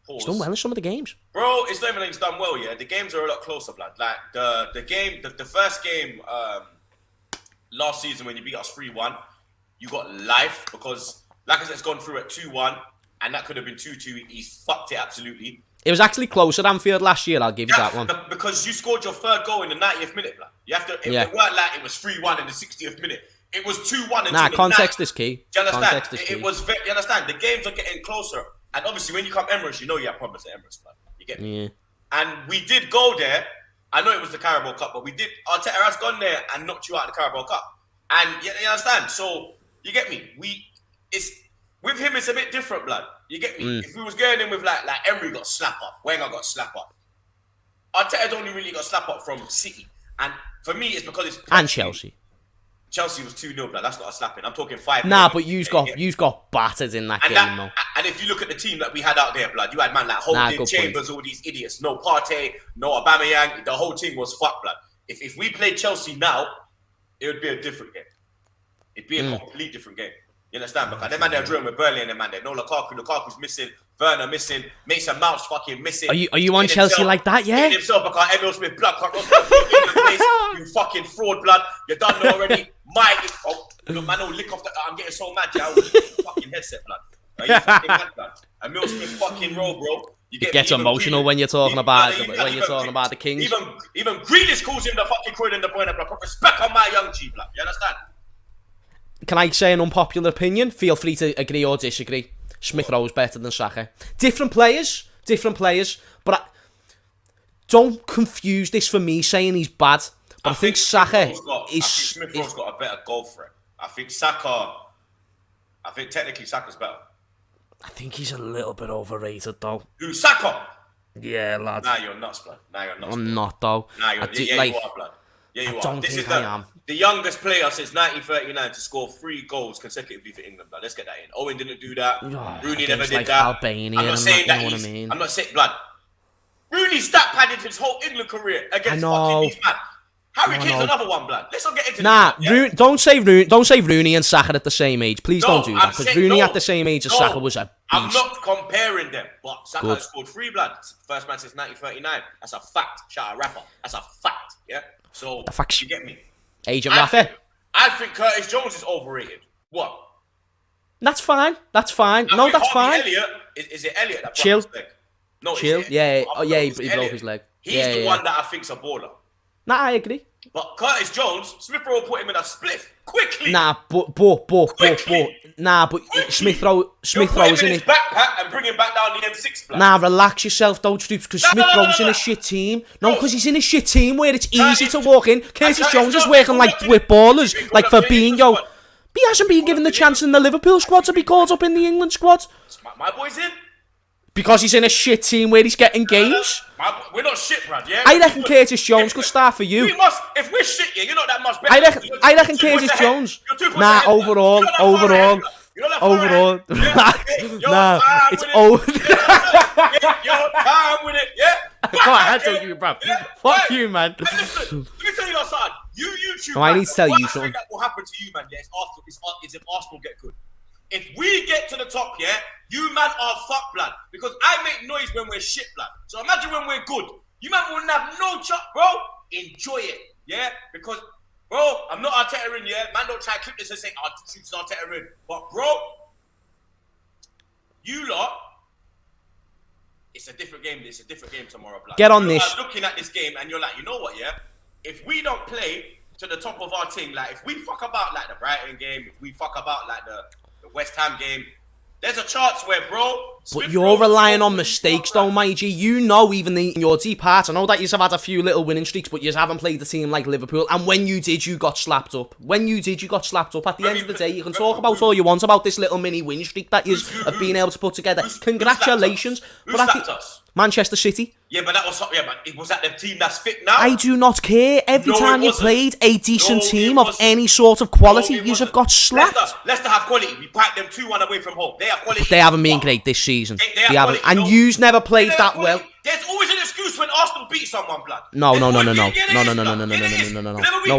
He's done well in some of the games. Bro, it's not even like he's done well, yeah. The games are a lot closer, blood. Like, the first game last season when you beat us 3-1, you got life because, like I said, it's gone through at 2-1, and that could have been 2-2. He's fucked it absolutely. It was actually closer than Anfield last year, I'll give you that one. Because you scored your third goal in the 90th minute, blood. You have to, it weren't like it was 3-1 in the 60th minute. It was 2-1 until context is key. Do you understand? It was very, you understand? The games are getting closer. And obviously, when you come Emirates, you know you have problems at Emirates, man. You get me? Yeah. And we did go there. I know it was the Carabao Cup, but we did. Arteta has gone there and knocked you out of the Carabao Cup. And you understand? So, you get me? With him, it's a bit different, blood. You get me? If we was going in with like Emery got slap up, Wenger got slap up. Arteta's only really got slap up from City. And for me, it's because it's... And Chelsea. Chelsea was 2-0, blood. That's not a slapping. I'm talking 5-0. Nah, but you've got battered in that game, though. And if you look at the team that we had out there, blood, you had man like Holding, Chambers, all these idiots. No Partey, no Aubameyang. The whole team was fucked, blood. If we played Chelsea now, it would be a different game. It'd be a complete different game. You understand? Because them man, they're drilling with Burnley and them man there. No Lukaku's missing. Werner missing. Mason Mount's fucking missing. Are you on Chelsea like that, yeah? Himself because Emil Smith blood cut you fucking fraud, blood. You done it already. Look, man, don't lick off that. I'm getting so mad, yeah. I was fucking headset, blood. Are you fucking mad, blood? Emil Smith fucking roll, bro. It gets emotional when you're talking about the Kings. Even Grealish calls him the fucking Croydon and the point, blood. Put respect on my young G, blood. You understand? Can I say an unpopular opinion? Feel free to agree or disagree. Smith Rowe's better than Saka. Different players, but don't confuse this for me saying he's bad. But I think Saka is... Smith Rowe's got a better goal threat. I think technically Saka's better. I think he's a little bit overrated, though. Who, Saka? Yeah, lad. Nah, you're nuts, blood. I'm not, though. Nah, you are, blood. Yeah, you are. This is I am. The youngest player since 1939 to score 3 goals consecutively for England, blood. Let's get that in. Owen didn't do that. Rooney never did that. Albania, I'm not saying that he's... I'm not saying... Blood. Rooney stat padded his whole England career against fucking these man. Harry Kane's another one, blood. Let's not get into this. Don't say Rooney and Saka at the same age. Please don't do that. Because Rooney at the same age as Saka was a beast. I'm not comparing them, but Saka has scored 3 blood. First man since 1939. That's a fact. Shout out Rafa. That's a fact. Yeah. So you get me. Agent Rafa. I think Curtis Jones is overrated. What? That's fine. That's fine. No, that's fine. Is it Elliot that Chill. broke his leg? No, Chill. Yeah. Oh, yeah. He broke his leg. He's the one that I think's a baller. Nah, I agree. But Curtis Jones, Smith Rowe put him in a spliff quickly. Nah, but Smith Rowe's in his backpack and bring him back down the M6. Blood. Nah, relax yourself, don't Troopz, because Smith Rowe's in a shit team. No, because he's in a shit team where it's easy to walk in. Curtis Jones is working like with ballers, like Fabinho. But he hasn't been given the chance in the Liverpool squad to be called up in the England squad. My boy's in. Because he's in a shit team where he's getting games. We're not shit, Brad, yeah? I reckon Curtis Jones could start for you. If we're shit, yeah, you're not that much better. I reckon Curtis Jones. Nah, overall. Nah, it's over. Take your time with it, yeah? Go ahead, don't you, bruv. Fuck you, man. Listen, let me tell you something. You YouTube, I need to tell you the worst something. thing that will happen to you, man, yeah, is if Arsenal get good. If we get to the top, yeah, you man are fuck, blood. Because I make noise when we're shit, blood. So imagine when we're good. You man will have no chop, bro. Enjoy it, yeah? Because, bro, I'm not Arteta in, yeah? Man, don't try to clip this and say, Troopz Arteta in. But, bro, you lot, it's a different game. It's a different game tomorrow, blood. Get on this. You're looking at this game and you're like, you know what, yeah? If we don't play to the top of our team, like, if we fuck about, like, the Brighton game, if we fuck about, like, the West Ham game, there's a chance where, bro. But you're relying on mistakes, though, my G. You know, even in your deep heart, I know that you've had a few little winning streaks, but you haven't played a team like Liverpool. And when you did, you got slapped up. When you did, you got slapped up. At the end of the day, you can talk about all you want about this little mini win streak that you have been able to put together. Congratulations. Who slapped us? Manchester City. Yeah, but it was that the team that's fit now. I do not care. Every time you played a decent team of any sort of quality, you have got slapped. Leicester have quality. We packed them 2-1 away from home. They have quality. But they haven't been great this season. They haven't. And you've never played that well. There's always an excuse when Arsenal beat someone, blood. No,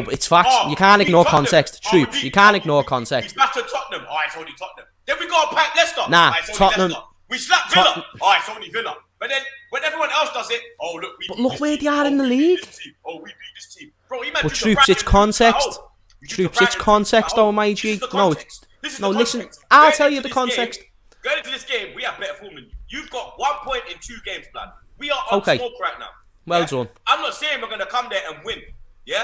it's facts. You can't ignore context. Troopz, you can't ignore context. We battered Tottenham. Oh, it's only Tottenham. Then we got to pack Leicester. Nah, Tottenham. We slapped Villa. Oh, it's only Villa. But then when everyone else does it, oh look, look where they are in the league. Oh, we beat this team, bro. But Troopz, it's context. Troopz, it's context, though, my G. No, listen. I'll tell you the context. Going into this game, we have better form than you. You've got 1 point in 2 games, blood. We are on smoke right now. Well done. I'm not saying we're gonna come there and win, yeah.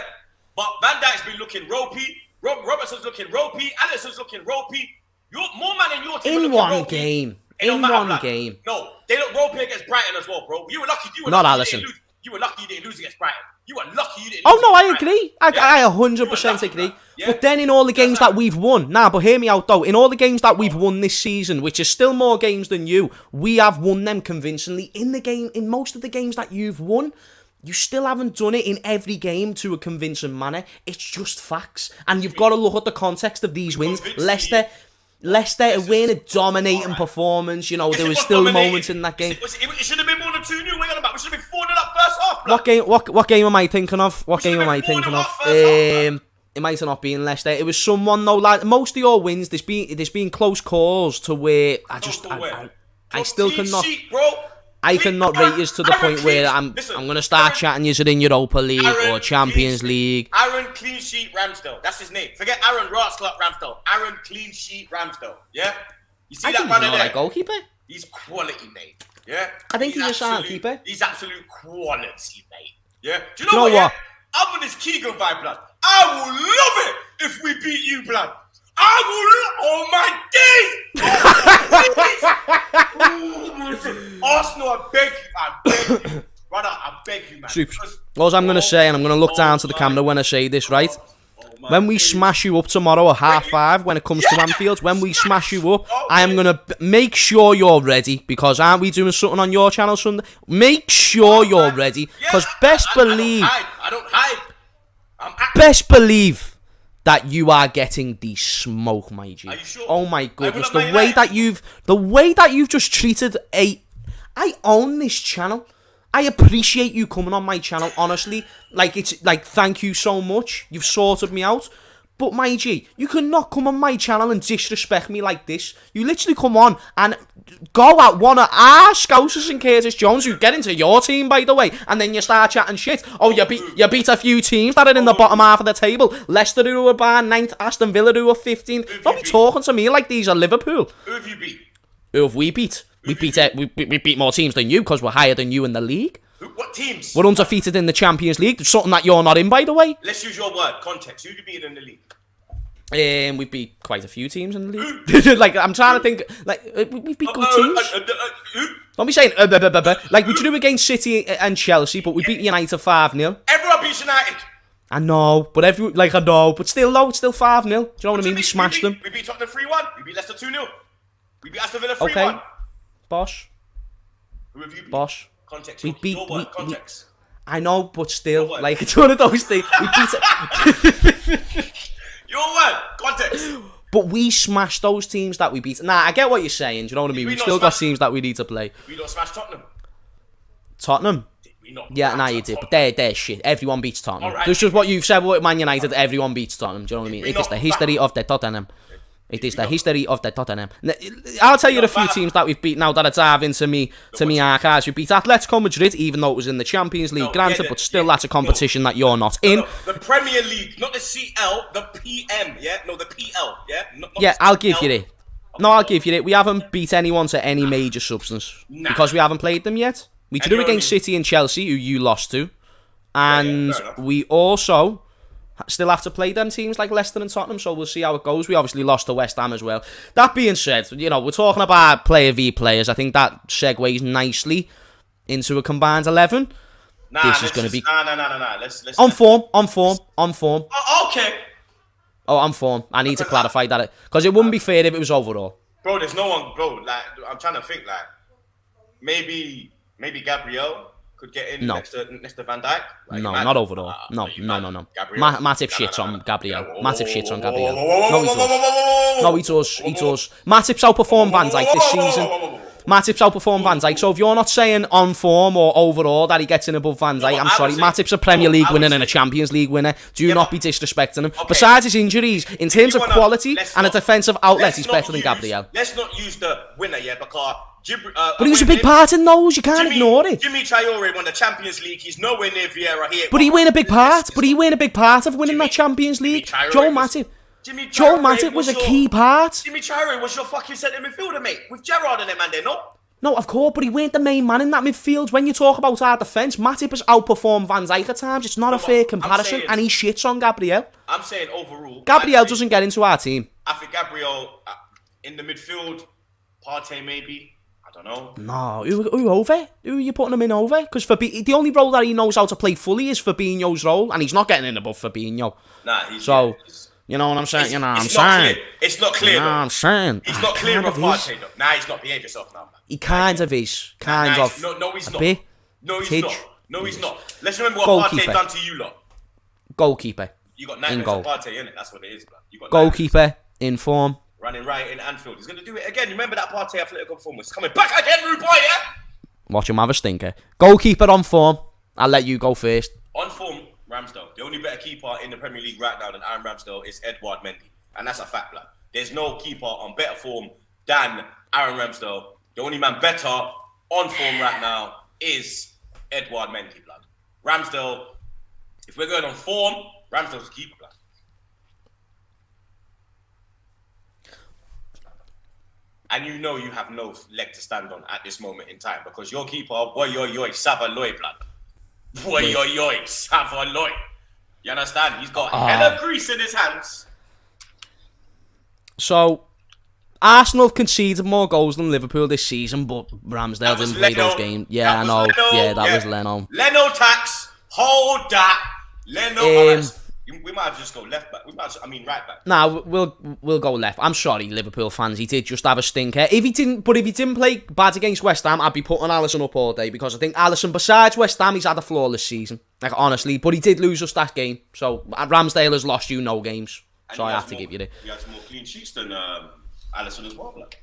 But Van Dijk's been looking ropey. Robertson's looking ropey. Alisson's looking ropey. You're more man in your team. In one game. In one game. No, they look ropey against Brighton as well, bro. You were lucky. Not Alisson. You were lucky you didn't lose against Brighton. You were lucky you didn't. Oh no, I agree. I 100% agree. Yeah. But then in all the games that we've won, but hear me out though. In all the games that we've won this season, which is still more games than you, we have won them convincingly. In most of the games that you've won, you still haven't done it in every game to a convincing manner. It's just facts, and you've got to look at the context of these wins. Leicester win a dominating performance. You know, there was still moments in that game. It should have been more than 2-0. We're on about. We should have been 4-0 up first half. What game am I thinking of? It might have not been Leicester. It was someone though. Like most of your wins, there's been close calls to where I still cannot. I cannot rate you to the point where I'm going to start chatting you in Europa League or Champions League. Aaron Clean Sheet Ramsdale. That's his name. Forget Aaron Ratsclub Ramsdale. Aaron Clean Sheet Ramsdale. Yeah? You see that man there? That goalkeeper? He's quality, mate. Yeah? I think he's a sharp keeper. He's absolute quality, mate. Yeah? Do you know what? Yeah? I'm on this Keegan vibe, blood. I will love it if we beat you, blood. I will. Oh my days! Arsenal, I beg you, brother. I beg you, man. All I'm gonna say, and I'm gonna look down to the camera when I say this, right? When we smash you up tomorrow at 5:30, when it comes to Anfield, when we smash you up, I am gonna make sure you're ready, because aren't we doing something on your channel Sunday? Make sure you're ready, because best believe. I don't hide. Best believe that you are getting the smoke, my G. Are you sure? Oh my goodness, the way that you've just treated I own this channel. I appreciate you coming on my channel, honestly. Thank you so much. You've sorted me out. But my G, you cannot come on my channel and disrespect me like this. You literally come on and go at one of our Scousers and Curtis Jones, who get into your team, by the way, and then you start chatting shit. Oh, you beat a few teams that are in the bottom half of the table. Leicester who were bar 9th, Aston Villa who were 15th. Don't be talking to me like these are Liverpool. Who have you beat? Who have we beat? We beat more teams than you because we're higher than you in the league. What teams? We're undefeated in the Champions League. Something that you're not in, by the way. Let's use your word, context. Who do you beat in the league? We beat quite a few teams in the league. I'm trying to think. We beat good teams. Don't be saying we drew against City and Chelsea, but we beat United 5-0. Everyone beats United. I know, but but still, though, it's still 5-0. Do you know what I mean? We smashed them. We beat Tottenham 3-1. We beat Leicester 2-0. We beat Aston Villa 3-1. Okay, Bosh. Who have you beat? Bosh. Context. We beat. Context. I know, but still, it's one of those things. We beat. Your word, context. But we smashed those teams that we beat. Nah, I get what you're saying. Do you know what I mean? We've still got teams that we need to play. We don't smash Tottenham. Tottenham? Yeah, nah, you did. But they're shit. Everyone beats Tottenham. Right. This is what you've said with Man United. Everyone beats Tottenham. Do you know what I mean? It is the history of the Tottenham. It is the history of the Tottenham. I'll tell you a few teams that we've beat now that I dive into me archives. We beat Atletico Madrid, even though it was in the Champions League, granted, but still that's a competition that you're not in. The Premier League, not the CL, the PM, yeah? No, the PL, yeah? Yeah, I'll give you it. No, I'll give you it. We haven't beat anyone to any major substance because we haven't played them yet. We drew against City and Chelsea, who you lost to. And we also still have to play them teams like Leicester and Tottenham, so we'll see how it goes. We obviously lost to West Ham as well. That being said, you know, we're talking about player v players. I think that segues nicely into a combined 11. This is going to be... Nah. Let's on form. Oh, okay. Oh, on form. I need to clarify that. Because it wouldn't be fair if it was overall. Bro, there's no one... Bro, like, I'm trying to think, like... Maybe Gabriel could get in next to Van Dijk. Like, no, not overall. No. Matip shits on Gabriel. Matip shits on Gabriel. No, he does. Matip's outperformed Van Dijk this season. Matip's outperformed Van Dijk. So if you're not saying on form or overall that he gets in above Van Dijk, I'm sorry. Matip's a Premier League winner and a Champions League winner. Do not be disrespecting him. Besides his injuries, in terms of quality and a defensive outlet, he's better than Gabriel. Let's not use the winner, because... but he was a big part in those. You can't ignore it. Jimmy Traore won the Champions League. He's nowhere near Vieira here. But he won a big part. of winning that Champions League. Joe Matip was a key part. Jimmy Traore was your fucking centre midfielder, mate. With Gerrard and them, man, no? No, of course, but he weren't the main man in that midfield. When you talk about our defence, Matip has outperformed Van Dijk at times. It's not a fair comparison, and he shits on Gabriel. I'm saying overall... Gabriel doesn't get into our team. I think Gabriel, in the midfield, Partey maybe... I don't know. No, who over? Who are you putting him in over? Because the only role that he knows how to play fully is Fabinho's role, and he's not getting in above Fabinho. Nah, you know what I'm saying? It's not clear. You know what I'm saying? He's not clear of Partey, though. Nah, he's not. Behave yourself now, man. He kind of is. No, he's not. No, he's not. Let's remember what Partey done to you lot. Goalkeeper. You got nightmares of Partey, innit? That's what it is, man. You got goalkeeper, in form. Running right in Anfield. He's going to do it again. Remember that Partey Atletico performance? Coming back again, rude boy, yeah? Watch him have a stinker. Goalkeeper on form. I'll let you go first. On form, Ramsdale. The only better keeper in the Premier League right now than Aaron Ramsdale is Edouard Mendy. And that's a fact, blood. There's no keeper on better form than Aaron Ramsdale. The only man better on form right now is Edouard Mendy, blood. Ramsdale, if we're going on form, Ramsdale's a keeper, blood. And you know you have no leg to stand on at this moment in time because your keeper, Savaloy, blood. Savaloy. You understand? He's got hella grease in his hands. So, Arsenal have conceded more goals than Liverpool this season, but Ramsdale didn't play those games. Yeah, I know. That was Leno. Leno tax. Hold that. Leno. We might have to just go left back. Right back. Nah, we'll go left. I'm sorry, Liverpool fans. He did just have a stinker. If he didn't play bad against West Ham, I'd be putting Alisson up all day because I think Alisson, besides West Ham, he's had a flawless season. Like honestly, but he did lose us that game. So Ramsdale has lost you no games. So I have to give you it. He has more clean sheets than Alisson as well. Like.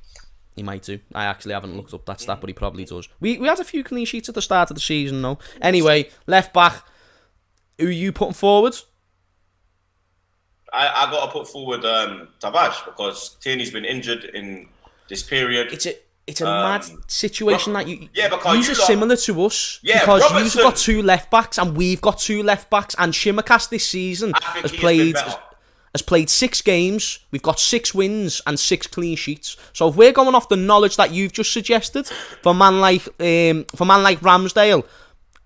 He might do. I actually haven't looked up that stat, but he probably does. We had a few clean sheets at the start of the season, though. Anyway, left back. Who are you putting forward? I got to put forward Tavares because Tierney's been injured in this period. It's a mad situation that because you're similar to us. Yeah, because you've got two left backs and we've got two left backs, and Shimmercast this season has played 6 games. We've got 6 wins and 6 clean sheets. So if we're going off the knowledge that you've just suggested for a man like Ramsdale,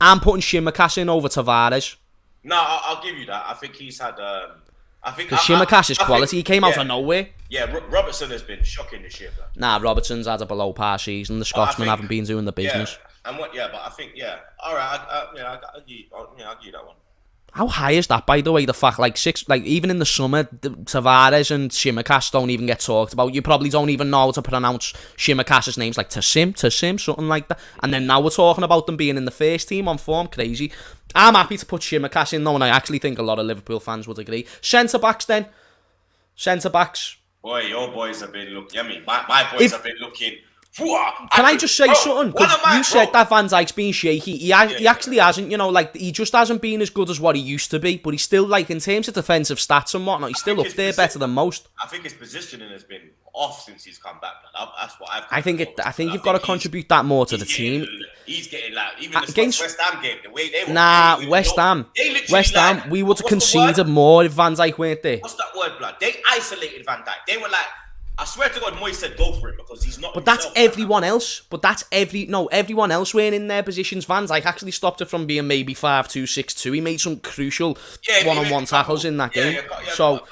I'm putting Shimmercast in over Tavares. No, I'll give you that. I think he's had. Because Shimmercast is quality. He came out of nowhere. Yeah, Robertson has been shocking this year, bro. Nah, Robertson's had a below par season. The Scotsmen haven't been doing the business. But I think, all right, I'll give you that one. How high is that, by the way? The fact, even in the summer, Tavares and Shimmercast don't even get talked about. You probably don't even know how to pronounce Shimmercast's names, like Tassim, something like that. And then now we're talking about them being in the first team on form. Crazy. I'm happy to put Shimmercast in, though, and I actually think a lot of Liverpool fans would agree. Centre-backs, then. Centre-backs. Boy, your boys have been looking. I mean, my boys have been looking. Can I just say something? Because you said that Van Dijk's been shaky. He actually hasn't, you know, like, he just hasn't been as good as what he used to be. But he's still, like, in terms of defensive stats and whatnot, he's still up there better than most. I think his positioning has been off since he's come back. That's what I've. I think you've got to contribute that more to the team. He's getting like even against West Ham game, the way they were. Nah, West Ham, we would have conceded more if Van Dijk weren't there. What's that word, blood? They isolated Van Dijk. They were like, I swear to God, Moyes said go for it because he's not. But that's everyone else. Everyone else weren't in their positions. Van Dijk actually stopped it from being maybe 5-2, 6-2. He made some crucial one-on-one tackles in that game. So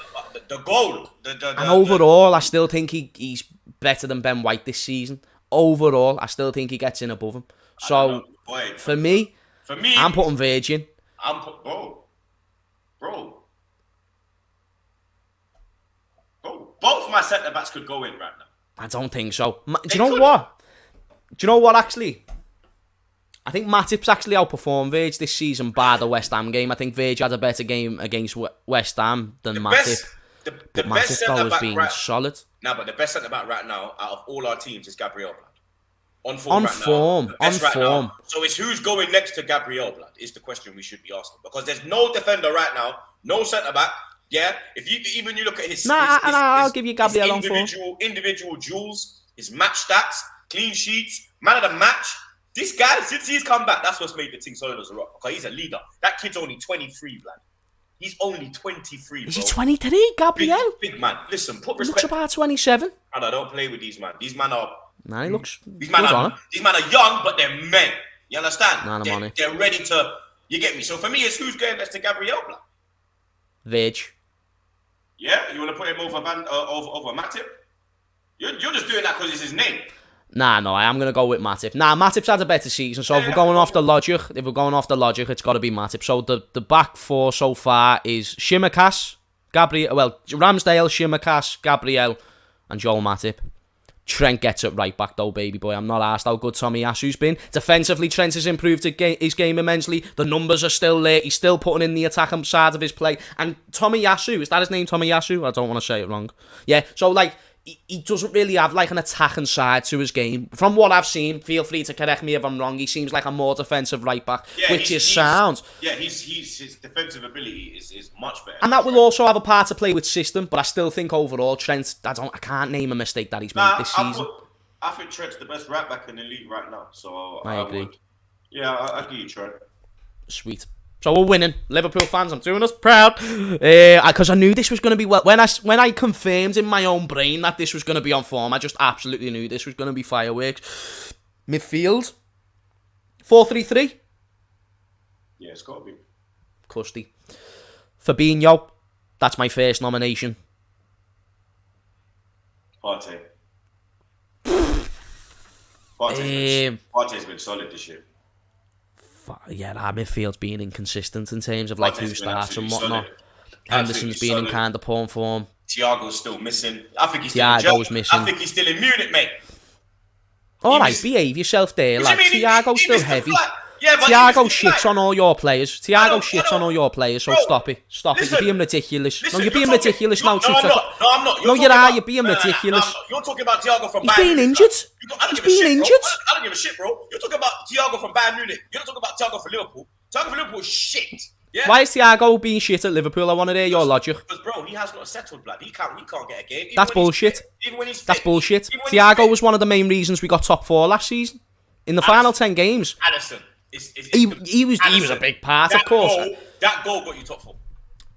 the goal, and overall, I still think he's better than Ben White this season. Overall, I still think he gets in above him. So for me, I'm putting Virgin. Bro. Both my centre backs could go in right now. I don't think so. Do you know what? Actually, I think Matip's actually outperformed Virg this season by the West Ham game. I think Virg had a better game against West Ham than Matip. The best centre back has been solid. Nah, but the best centre back right now out of all our teams is Gabriel Blood. On form. Now. So it's who's going next to Gabriel Blood is the question we should be asking, because there's no defender right now, no centre back. Yeah, if you look at his, I'll give you Gabriel on individual duels, his match stats, clean sheets, man of the match. This guy, since he's come back, that's what's made the team solid as a rock. Because he's a leader. That kid's only 23, blood. He's only 23, bro. Is he 23, Gabriel? Big man. Listen, put respect. He looks about 27. I don't play with these man. These man are. Nah, he looks. These man are young, but they're men. You understand? Nah, they're ready to. You get me. So for me, it's who's going next to Gabriel, blood. Virg. Yeah, you want to put him over Matip? You're just doing that because it's his name. Nah, no, I am going to go with Matip. Nah, Matip's had a better season, so if we're going off the logic, it's got to be Matip. So the back four so far is Shimikas, Ramsdale, Shimikas, Gabriel, and Joel Matip. Trent gets it right back though, baby boy. I'm not asked how good Tommy Yasu's been. Defensively, Trent has improved his game immensely. The numbers are still there. He's still putting in the attacking side of his play. And Tommy Yasu, is that his name, Tommy Yasu? I don't want to say it wrong. Yeah, so like, he doesn't really have like an attacking side to his game. From what I've seen, feel free to correct me if I'm wrong, he seems like a more defensive right back, which is sound. Yeah, his defensive ability is much better. And that will also have a part to play with system, but I still think overall Trent, I can't name a mistake that he's made this season. I think Trent's the best right back in the league right now. So I agree. I give you Trent. Sweet. So we're winning. Liverpool fans, I'm doing us proud. Because I knew this was going to be... When I confirmed in my own brain that this was going to be on form, I just absolutely knew this was going to be fireworks. Midfield. 4-3-3. Yeah, it's got to be. Custy. Fabinho. That's my first nomination. Partey. Partey's been solid this year. Yeah, that midfield's being inconsistent in terms of like who starts and whatnot. Henderson's being in kind of poor form. Thiago's still missing. I think he's missing. I think he's still in Munich, mate. Alright, behave yourself there, lad. Thiago's still heavy. Yeah, but Thiago shits on all your players. So stop it. You're being ridiculous. You're being ridiculous now. No, I'm not. You're being ridiculous. You're talking about Thiago from Bayern Munich. He's being injured. He's being injured. I don't give a shit, bro. You're talking about Thiago from Bayern Munich. You're not talking about Thiago for Liverpool. Thiago for Liverpool is shit. Yeah? Why is Thiago being shit at Liverpool? I want to hear your logic. Because, bro, he has not settled, blood. He can't get a game. That's bullshit. Even when he's fit. That's bullshit. Thiago was one of the main reasons we got top 4 last season. In the final 10 games. Addison. He was a big part, of course. That goal got you top 4.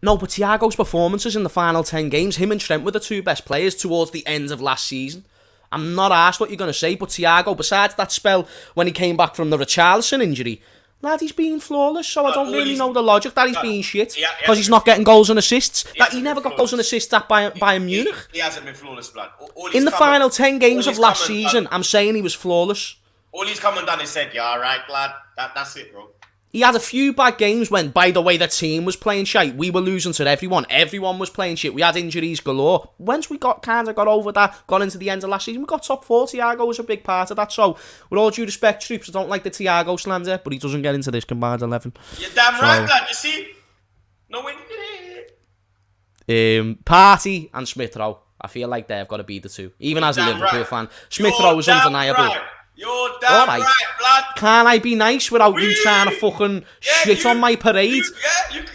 No, but Thiago's performances in the final 10 games, him and Trent were the two best players towards the end of last season. I'm not asked what you're going to say, but Thiago, besides that spell when he came back from the Richarlison injury, lad, he's been flawless, so I don't really know the logic that he's being shit. Because he's not getting goals and assists. He never got goals and assists at Bayern Munich. He hasn't been flawless, blood. In the final 10 games of last season, I'm saying he was flawless. All he's come and done is said, yeah, alright, lad. That's it, bro. He had a few bad games when, by the way, the team was playing shite. We were losing to everyone. Everyone was playing shit. We had injuries galore. Once we got over that, got into the end of last season, we got top 4. Thiago was a big part of that. So, with all due respect, Troopz, I don't like the Thiago slander, but he doesn't get into this combined 11. You're damn right, lad. You see? No way. Partey and Smith Rowe. I feel like they've got to be the two. Even as a damn Liverpool right. fan. Smith Rowe is undeniable. Right. You're damn right, blood. Can't I be nice without you trying to fucking shit on my parade?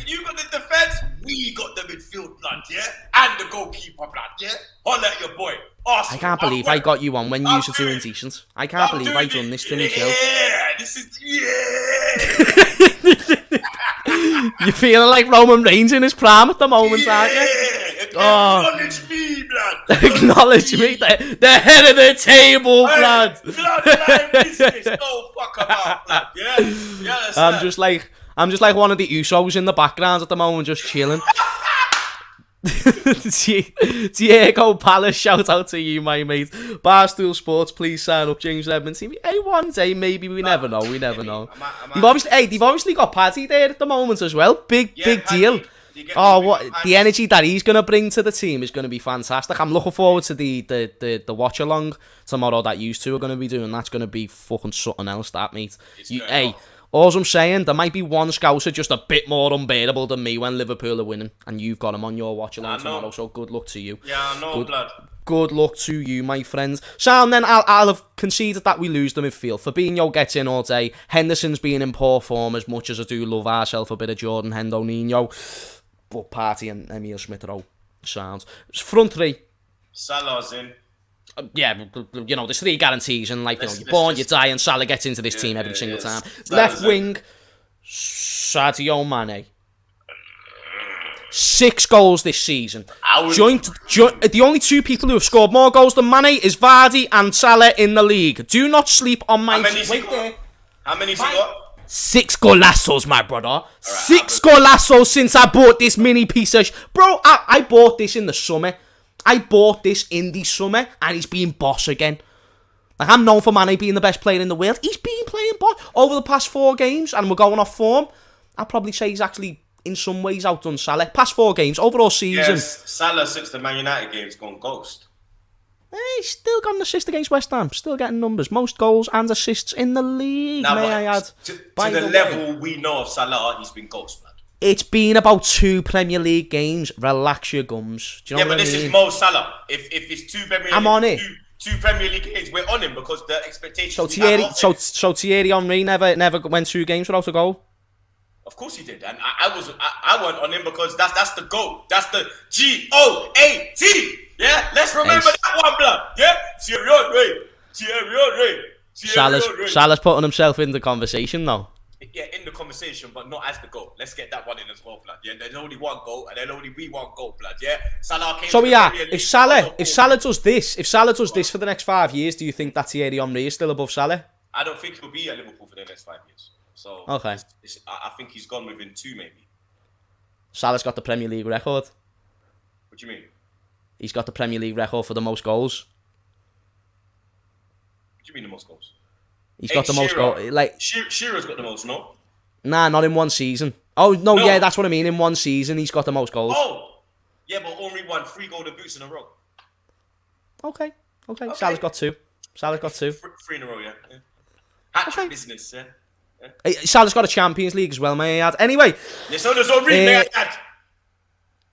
You got the defence, we got the midfield, blood, yeah? And the goalkeeper, blood, yeah? Holla at your boy. Arsenal, I can't believe I got you on when you were doing decent. I can't believe I done this to myself. Yeah, this is... Yeah! You're feeling like Roman Reigns in his prime at the moment, aren't you? Acknowledge me, blood. Acknowledge me. The head of the table, blood. Blood, business. Don't fuck about, blood, yeah? I'm just like one of the Usos in the background at the moment, just chilling. Diego Palace, shout out to you, my mate. Barstool Sports, please sign up. James Redmond TV. Hey, one day maybe, we never know. We never know. They've obviously got Paddy there at the moment as well. Big deal. The energy that he's gonna bring to the team is gonna be fantastic. I'm looking forward to the watch along tomorrow that you two are gonna be doing. That's gonna be fucking something else, that, mate. All I'm saying, there might be one Scouser just a bit more unbearable than me when Liverpool are winning, and you've got him on your watch along tomorrow, so good luck to you. Yeah, I know, blood. Good luck to you, my friends. So, and then I'll have conceded that we lose the midfield. Fabinho gets in all day. Henderson's being in poor form, as much as I do love ourselves a bit of Jordan Hendo Nino. But Partey and Emile Smith-Rowe sounds. Front three. Salah's in. There's three guarantees, and you're born, you die, and Salah gets into this team every single time. Left wing, Sadio Mane. 6 goals this season. The only two people who have scored more goals than Mane is Vardy and Salah in the league. Do not sleep on my... How many's he got? 6 golazos, my brother. 6 golazos since I bought this mini piece of... Bro, I bought this in the summer. And he's being boss again. I'm known for Mane being the best player in the world. He's been playing boss over the past 4 games, and we're going off form. I'd probably say he's actually, in some ways, outdone Salah. Past 4 games, overall season. Yes, Salah, since the Man United game's gone ghost. He's still got an assist against West Ham. Still getting numbers. Most goals and assists in the league, may I add. To the level we know of Salah, he's been ghost, man. It's been about 2 Premier League games. Relax your gums. Do you know what I mean? This is Mo Salah. If it's 2 Premier League, I'm on it. Two Premier League games, we're on him because the expectations. So Thierry Henry never went 2 games without a goal. Of course he did, and I went on him because that's the goal. That's the GOAT. Yeah, let's remember that one, blood. Yeah, Thierry Henry. Salah's putting himself in the conversation though. Yeah, in the conversation, but not as the goal. Let's get that one in as well, blood. Yeah, there's only one goal, and there'll only be one goal, blood. Yeah, Salah came. So if Salah does this for the next 5 years, do you think that Thierry Henry is still above Salah? I don't think he'll be at Liverpool for the next 5 years. So okay, I think he's gone within 2 maybe. Salah's got the Premier League record. What do you mean? He's got the Premier League record for the most goals. What do you mean the most goals? He's got the most goals. Shearer's got the most, no? Nah, not in one season. Oh, no, yeah, that's what I mean. In one season, he's got the most goals. Oh! Yeah, but Henry won 3 golden boots in a row. Okay. Salah's got 2. 3 in a row, yeah. Hat-trick business, yeah. Salah's got a Champions League as well, may I add. Anyway. Yeah, so does Henry, may I add.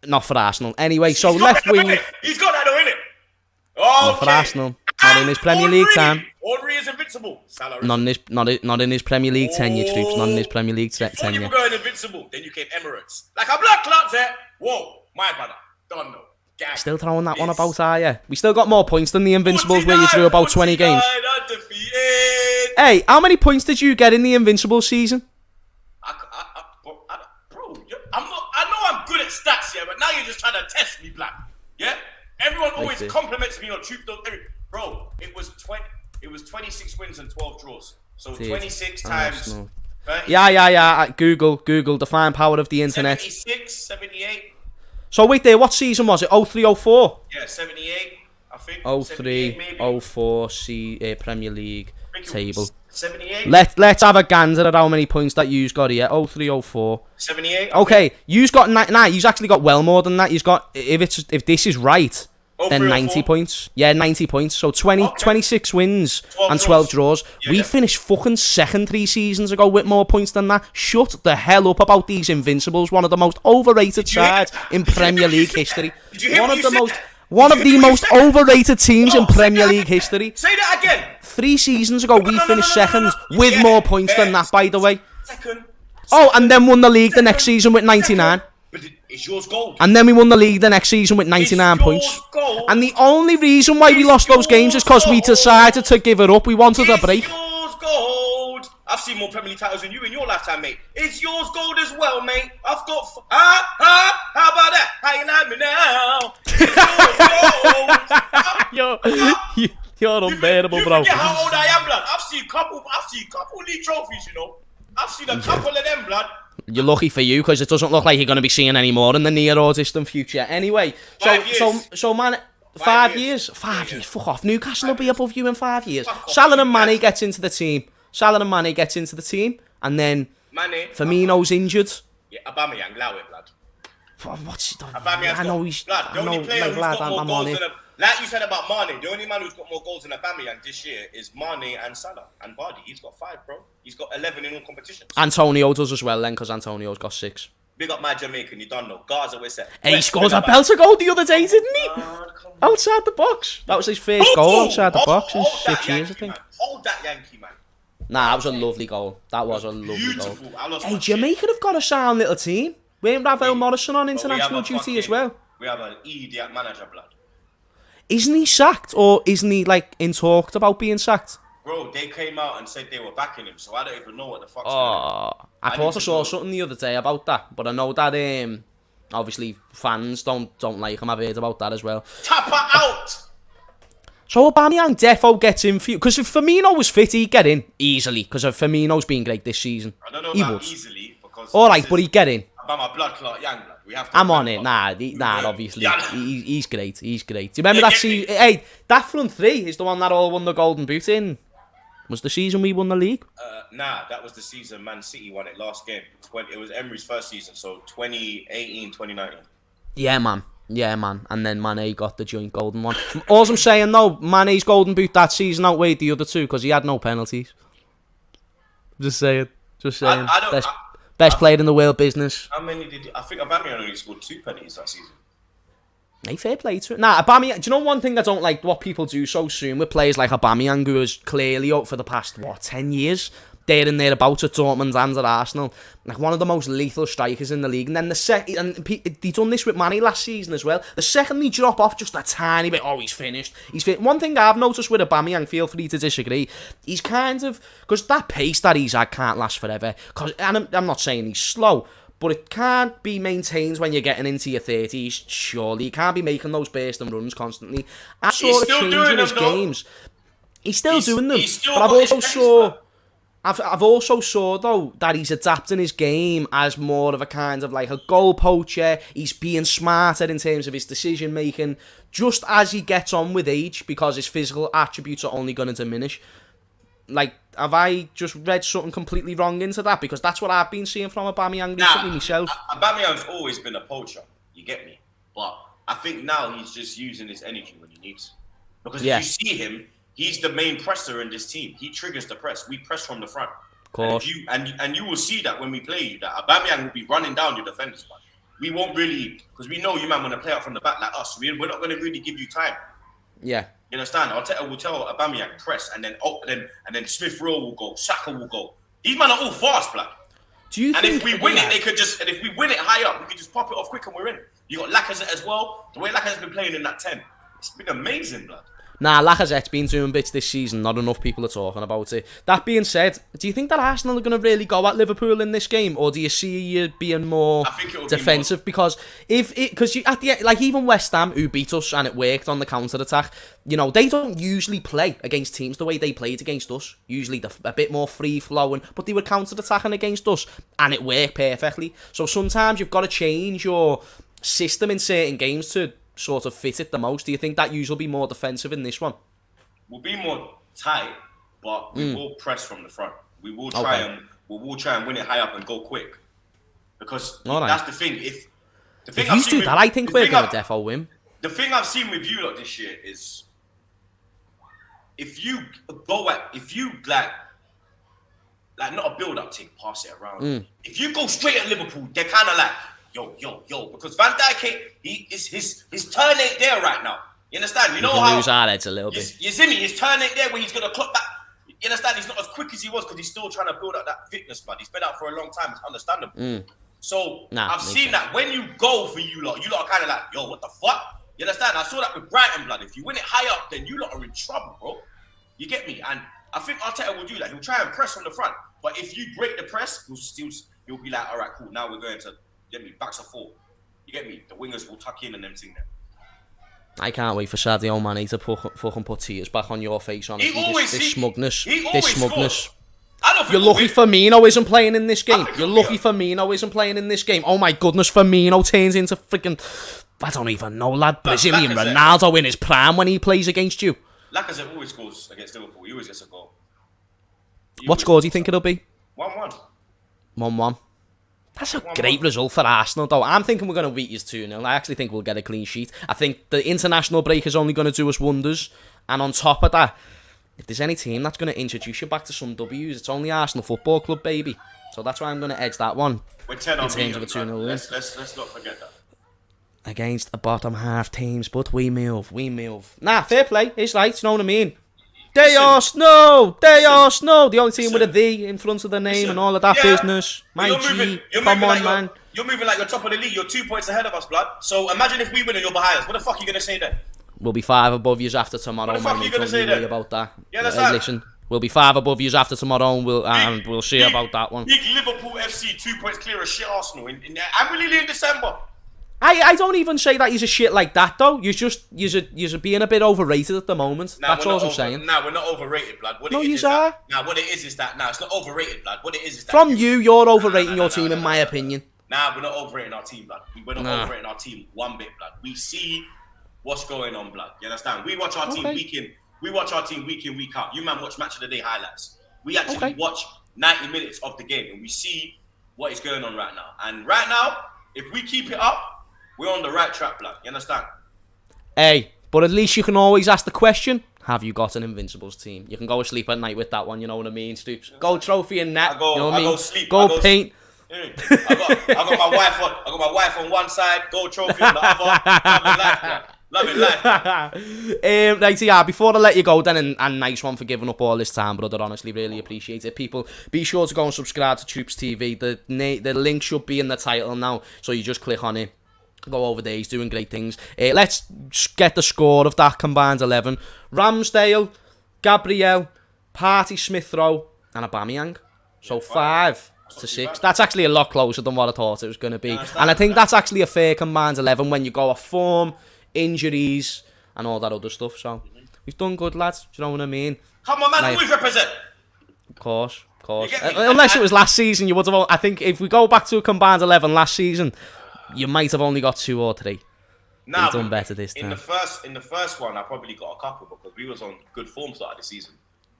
Not for Arsenal. Anyway, so left wing... He's got that, though, innit? Not for Arsenal. Not in his Premier League time. Henry is invincible. Not in his Premier League tenure, Troopz. Not in his Premier League tenure. Before you were going invincible, then you came Emirates. Like a black club there. Whoa, my brother. Don't know. Still throwing that one about, are you? We still got more points than the Invincibles where you drew about 20 games. Undefeated. Hey, how many points did you get in the Invincibles season? Bro, I know I'm good at stats, yeah, but now you're just trying to test me, black. Yeah? Everyone always compliments me on truth. Bro, it was 26 wins and 12 draws. So 26 times. Yeah. Google the fine power of the internet. 76, 78. So wait there, what season was it? 03-04? Yeah, 78, I think. 03-04 Premier League table. 78. Let's have a gander at how many points that you've got here. 03-04. 78. Okay, you've got you've actually got well more than that. You've got if this is right, then 90 points. Yeah, 90 points. So 26 wins and 12 draws. We finished fucking second 3 seasons ago with more points than that. Shut the hell up about these Invincibles. One of the most overrated sides in Premier League history. One of the most... One of the most overrated teams in Premier League history. Say that again. 3 seasons ago, we finished second with more points than that, by the way. Second. Oh, and then won the league the next season with 99. But it's yours gold. And then we won the league the next season with 99 points. Gold. And the only reason why we lost those games is because we decided to give it up. We wanted a break. It's yours gold. I've seen more Premier League titles than you in your lifetime, mate. It's yours gold as well, mate. I've got... How about that? How you like me now? It's yours gold. You're unbearable, bro. You forget how old I am, blood. I've seen couple league trophies, you know. I've seen a couple of them, blood. You're lucky for you, because it doesn't look like you're going to be seeing any more in the near or distant future. Anyway, so man, 5 years. 5 years, fuck off. Newcastle will be above you in 5 years. Salah and Mane gets into the team. And then Firmino's injured. Yeah, Aubameyang, allow it, blood. What's I know he's... Blood, the only player who's got more goals than... Like you said about Mane, the only man who's got more goals than Aubameyang this year is Mane and Salah. And Vardy, he's got 5, bro. He's got 11 in all competitions. Antonio does as well then, because Antonio's got 6. Big up my Jamaican, you don't know. Gaza, we're set. Hey, he scored a belter goal the other day, didn't he? Outside the box. That was his first goal outside the box in 6 years, I think. Hold that Yankee, man. Nah, that was a lovely goal. That was a lovely Beautiful. goal. Hey, Jamaica have got a sound little team. We're Ravel Morrison on international duty as well. We have an idiot manager, blood. Isn't he sacked, or isn't he like in talked about being sacked? Bro, they came out and said they were backing him, so I don't even know what the fuck's going on. I thought I saw something the other day about that, but I know that obviously fans don't like him. I've heard about that as well. Tap her out. So Aubameyang defo gets in for you, because if Firmino was fit, he'd get in easily, because Firmino's been great this season. I don't know about easily, because... Alright, but he'd get in. About my blood clot young blood. We have to I'm on it. Obviously. He's great. Do you remember that season? Hey, that front three is the one that all won the Golden Boot in. Was the season we won the league? Nah, that was the season Man City won it last game. It was Emery's first season, so 2018, 2019. Yeah, man. And then Mane got the joint golden one. All I'm saying, though, Mane's Golden Boot that season outweighed the other two, because he had no penalties. Just saying. Best player in the world business. How many did... I think Aubameyang only scored 2 penalties that season. Hey, fair play to it. Nah, Aubameyang... Do you know one thing I don't like what people do so soon with players like Aubameyang, who is clearly out for the past, 10 years? There and thereabouts at Dortmund and at Arsenal. Like, one of the most lethal strikers in the league. And then they done this with Mane last season as well. The second they drop off just a tiny bit, he's finished. One thing I've noticed with Aubameyang, feel free to disagree, he's kind of... Because that pace that he's had can't last forever. And I'm not saying he's slow, but it can't be maintained when you're getting into your 30s, surely. You can't be making those bursts and runs constantly. I saw it changing his games. He's still doing them. But I've also saw... I've also saw, though, that he's adapting his game as more of a kind of like a goal poacher. He's being smarter in terms of his decision making, just as he gets on with age, because his physical attributes are only going to diminish. Like, have I just read something completely wrong into that? Because that's what I've been seeing from Aubameyang recently myself. Aubameyang's always been a poacher, you get me? But I think now he's just using his energy when he needs. Because if you see him, he's the main presser in this team. He triggers the press. We press from the front. Of course. And you will see that when we play you, that Aubameyang will be running down your defenders. But we won't really, because we know you man want to play out from the back like us. We're not going to really give you time. Yeah. You understand? We'll tell Aubameyang press, and then Smith Rowe will go, Saka will go. These men are all fast, blood. If we win it, if we win it high up, we can just pop it off quick and we're in. You got Lacazette as well. The way Lacazette's been playing in that 10, it's been amazing, blood. Nah, Lacazette's been doing bits this season. Not enough people are talking about it. That being said, do you think that Arsenal are going to really go at Liverpool in this game, or do you see you being more defensive? Because even West Ham, who beat us and it worked on the counter attack, they don't usually play against teams the way they played against us. Usually a bit more free flowing, but they were counter attacking against us, and it worked perfectly. So sometimes you've got to change your system in certain games to sort of fit it the most. Do you think that usually be more defensive in this one? We'll be more tight, but we will press from the front. We will try and win it high up and go quick. Because that's the thing. If you do that, I think we're going to defo win. The thing I've seen with you lot this year is if you like not a build-up thing, pass it around. If you go straight at Liverpool, they're kind of like, yo, because Van Dijk, his turn ain't there right now. You understand? You know can how lose our heads a little bit. You see me? His turn ain't there where he's gonna clock back. You understand? He's not as quick as he was because he's still trying to build up that fitness, but he's been out for a long time. It's understandable. So I've seen that when you go for you lot are kind of like, yo, what the fuck? You understand? I saw that with Brighton, blood. If you win it high up, then you lot are in trouble, bro. You get me? And I think Arteta will do that. He'll try and press from the front, but if you break the press, he'll be like, all right, cool. Now we're going to get me backs of four. You get me? The wingers will tuck in and them thing there. I can't wait for Sadio Mane to fucking put tears back on your face, honestly. This smugness. Scores. You're lucky Firmino isn't playing in this game. You're lucky Firmino isn't playing in this game. Oh my goodness, Firmino turns into freaking, I don't even know, lad. Brazilian Ronaldo in his prime when he plays against you. Lacazette always scores against Liverpool. He always gets a goal. What score do you think it'll be? 1-1. 1-1. That's a great result for Arsenal, though. I'm thinking we're going to beat you 2-0. I actually think we'll get a clean sheet. I think the international break is only going to do us wonders. And on top of that, if there's any team that's going to introduce you back to some W's, it's only Arsenal Football Club, baby. So that's why I'm going to edge that one. We're 10 on terms of a 2-0 win. Let's not forget that. Against the bottom half teams, but we move. Nah, fair play. It's right, you know what I mean? They are snow. The only team with a V in front of the name and all of that business. My G, come on, man. You're moving like you're top of the league. You're 2 points ahead of us, blood. So imagine if we win and you're behind us. What the fuck are you going to say then? We'll be 5 above yous after tomorrow. What the fuck are you going to say then? About that. Yeah, that's right. Listen, we'll be 5 above yous after tomorrow and we'll see about that one. Big Liverpool FC, 2 points clear of shit Arsenal. I'm really in December. I don't even say that he's a shit like that, though. You're being a bit overrated at the moment. That's all I'm saying. We're not overrated, blood. What what it's not overrated, blood. What it is that... From you're overrating your team, in my opinion. We're not overrating our team, blood. We're not overrating our team one bit, blood. We see what's going on, blood. You understand? We watch our team week in. We watch our team week in, week out. You man watch Match of the Day highlights. We actually watch 90 minutes of the game, and we see what is going on right now. And right now, if we keep it up, we're on the right track, blood. You understand? Hey, but at least you can always ask the question, have you got an Invincibles team? You can go to sleep at night with that one, you know what I mean, Stoops? Gold trophy and that, you know what I mean? Go sleep. Go paint. I got my wife on one side, gold trophy on the other. Loving life. Right, yeah, before I let you go then, and nice one for giving up all this time, brother, honestly, really appreciate it. People, be sure to go and subscribe to Troopz TV. The link should be in the title now, so you just click on it. Go over there, he's doing great things. Let's get the score of that combined 11. Ramsdale, Gabriel, Partey, Smith-Rowe, and Aubameyang. So 5-6. That's actually a lot closer than what I thought it was going to be. And I think that's actually a fair combined 11 when you go off form, injuries, and all that other stuff. So we've done good, lads. Do you know what I mean? Come on, man, always represent. Of course. Unless it was last season, you would have. I think if we go back to a combined 11 last season, you might have only got 2 or 3. We've done better this time. In the first one, I probably got a couple because we was on good form start of the season.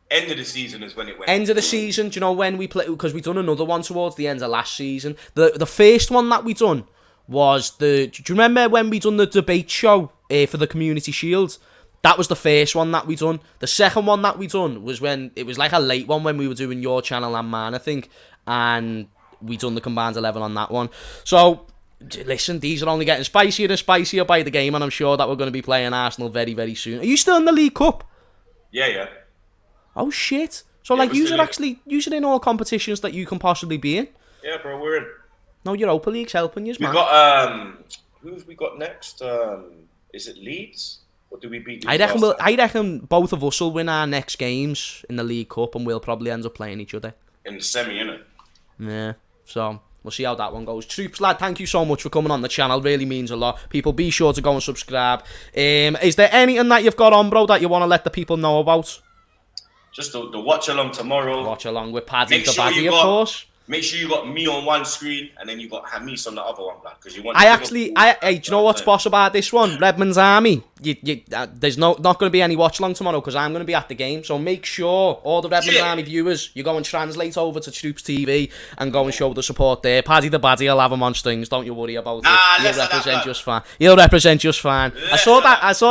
End of the season is when it went. End of the season, do you know when we play? Because we done another one towards the end of last season. The first one that we done was do you remember when we done the debate show for the Community Shield? That was the first one that we done. The second one that we done was when it was like a late one when we were doing your channel and mine, I think, and we done the combined 11 on that one. So listen, these are only getting spicier and spicier by the game, and I'm sure that we're going to be playing Arsenal very, very soon. Are you still in the League Cup? Yeah. Oh shit! So like, you are in all competitions that you can possibly be in. Yeah, bro, we're in. No, Europa League's helping you, man. We got who have we got next? Is it Leeds? Or do we beat? I reckon both of us will win our next games in the League Cup, and we'll probably end up playing each other in the semi, innit? Yeah. So we'll see how that one goes. Troopz, lad, thank you so much for coming on the channel. Really means a lot. People, be sure to go and subscribe. Is there anything that you've got on, bro, that you want to let the people know about? Just the watch along tomorrow. Watch along with Paddy the Baddy, of course. Make sure you got me on one screen and then you got Hamis on the other one, man. Because you want. Hey, do you know what's boss about this one? Redmond's Army. There's not going to be any watch along tomorrow because I'm going to be at the game. So make sure all the Redmond's Army viewers, you go and translate over to Troopz TV and go and show the support there. Paddy the Baddy, I'll have him on strings. Don't you worry about it. He'll represent just fine. He'll represent just fine. I saw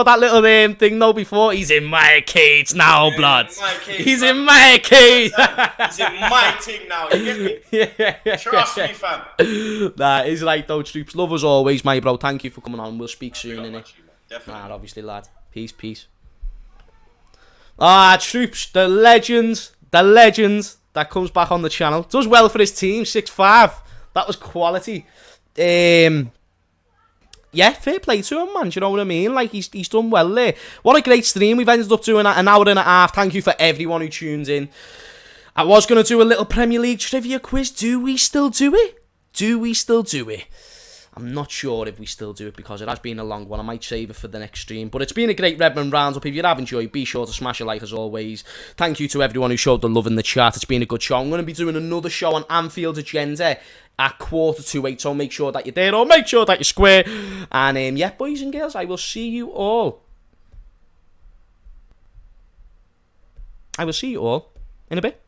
that little thing though before. He's in my cage now, blood. He's in my cage. He's in my thing now. You get me? Trust me, fam. That is right though, Troopz. Love as always, my bro. Thank you for coming on. We'll speak soon, innit? Definitely. Nah, obviously, lad. Peace. Ah, Troopz, the legend that comes back on the channel. Does well for his team, 6'5". That was quality. Yeah, fair play to him, man. Do you know what I mean? Like, he's done well there. What a great stream. We've ended up doing an hour and a half. Thank you for everyone who tunes in. I was going to do a little Premier League trivia quiz. Do we still do it? I'm not sure if we still do it because it has been a long one. I might save it for the next stream. But it's been a great Redmond Roundup. If you have enjoyed, be sure to smash a like as always. Thank you to everyone who showed the love in the chat. It's been a good show. I'm going to be doing another show on Anfield Agenda at 7:45. So make sure that you're there or make sure that you're square. And yeah, boys and girls, I will see you all in a bit.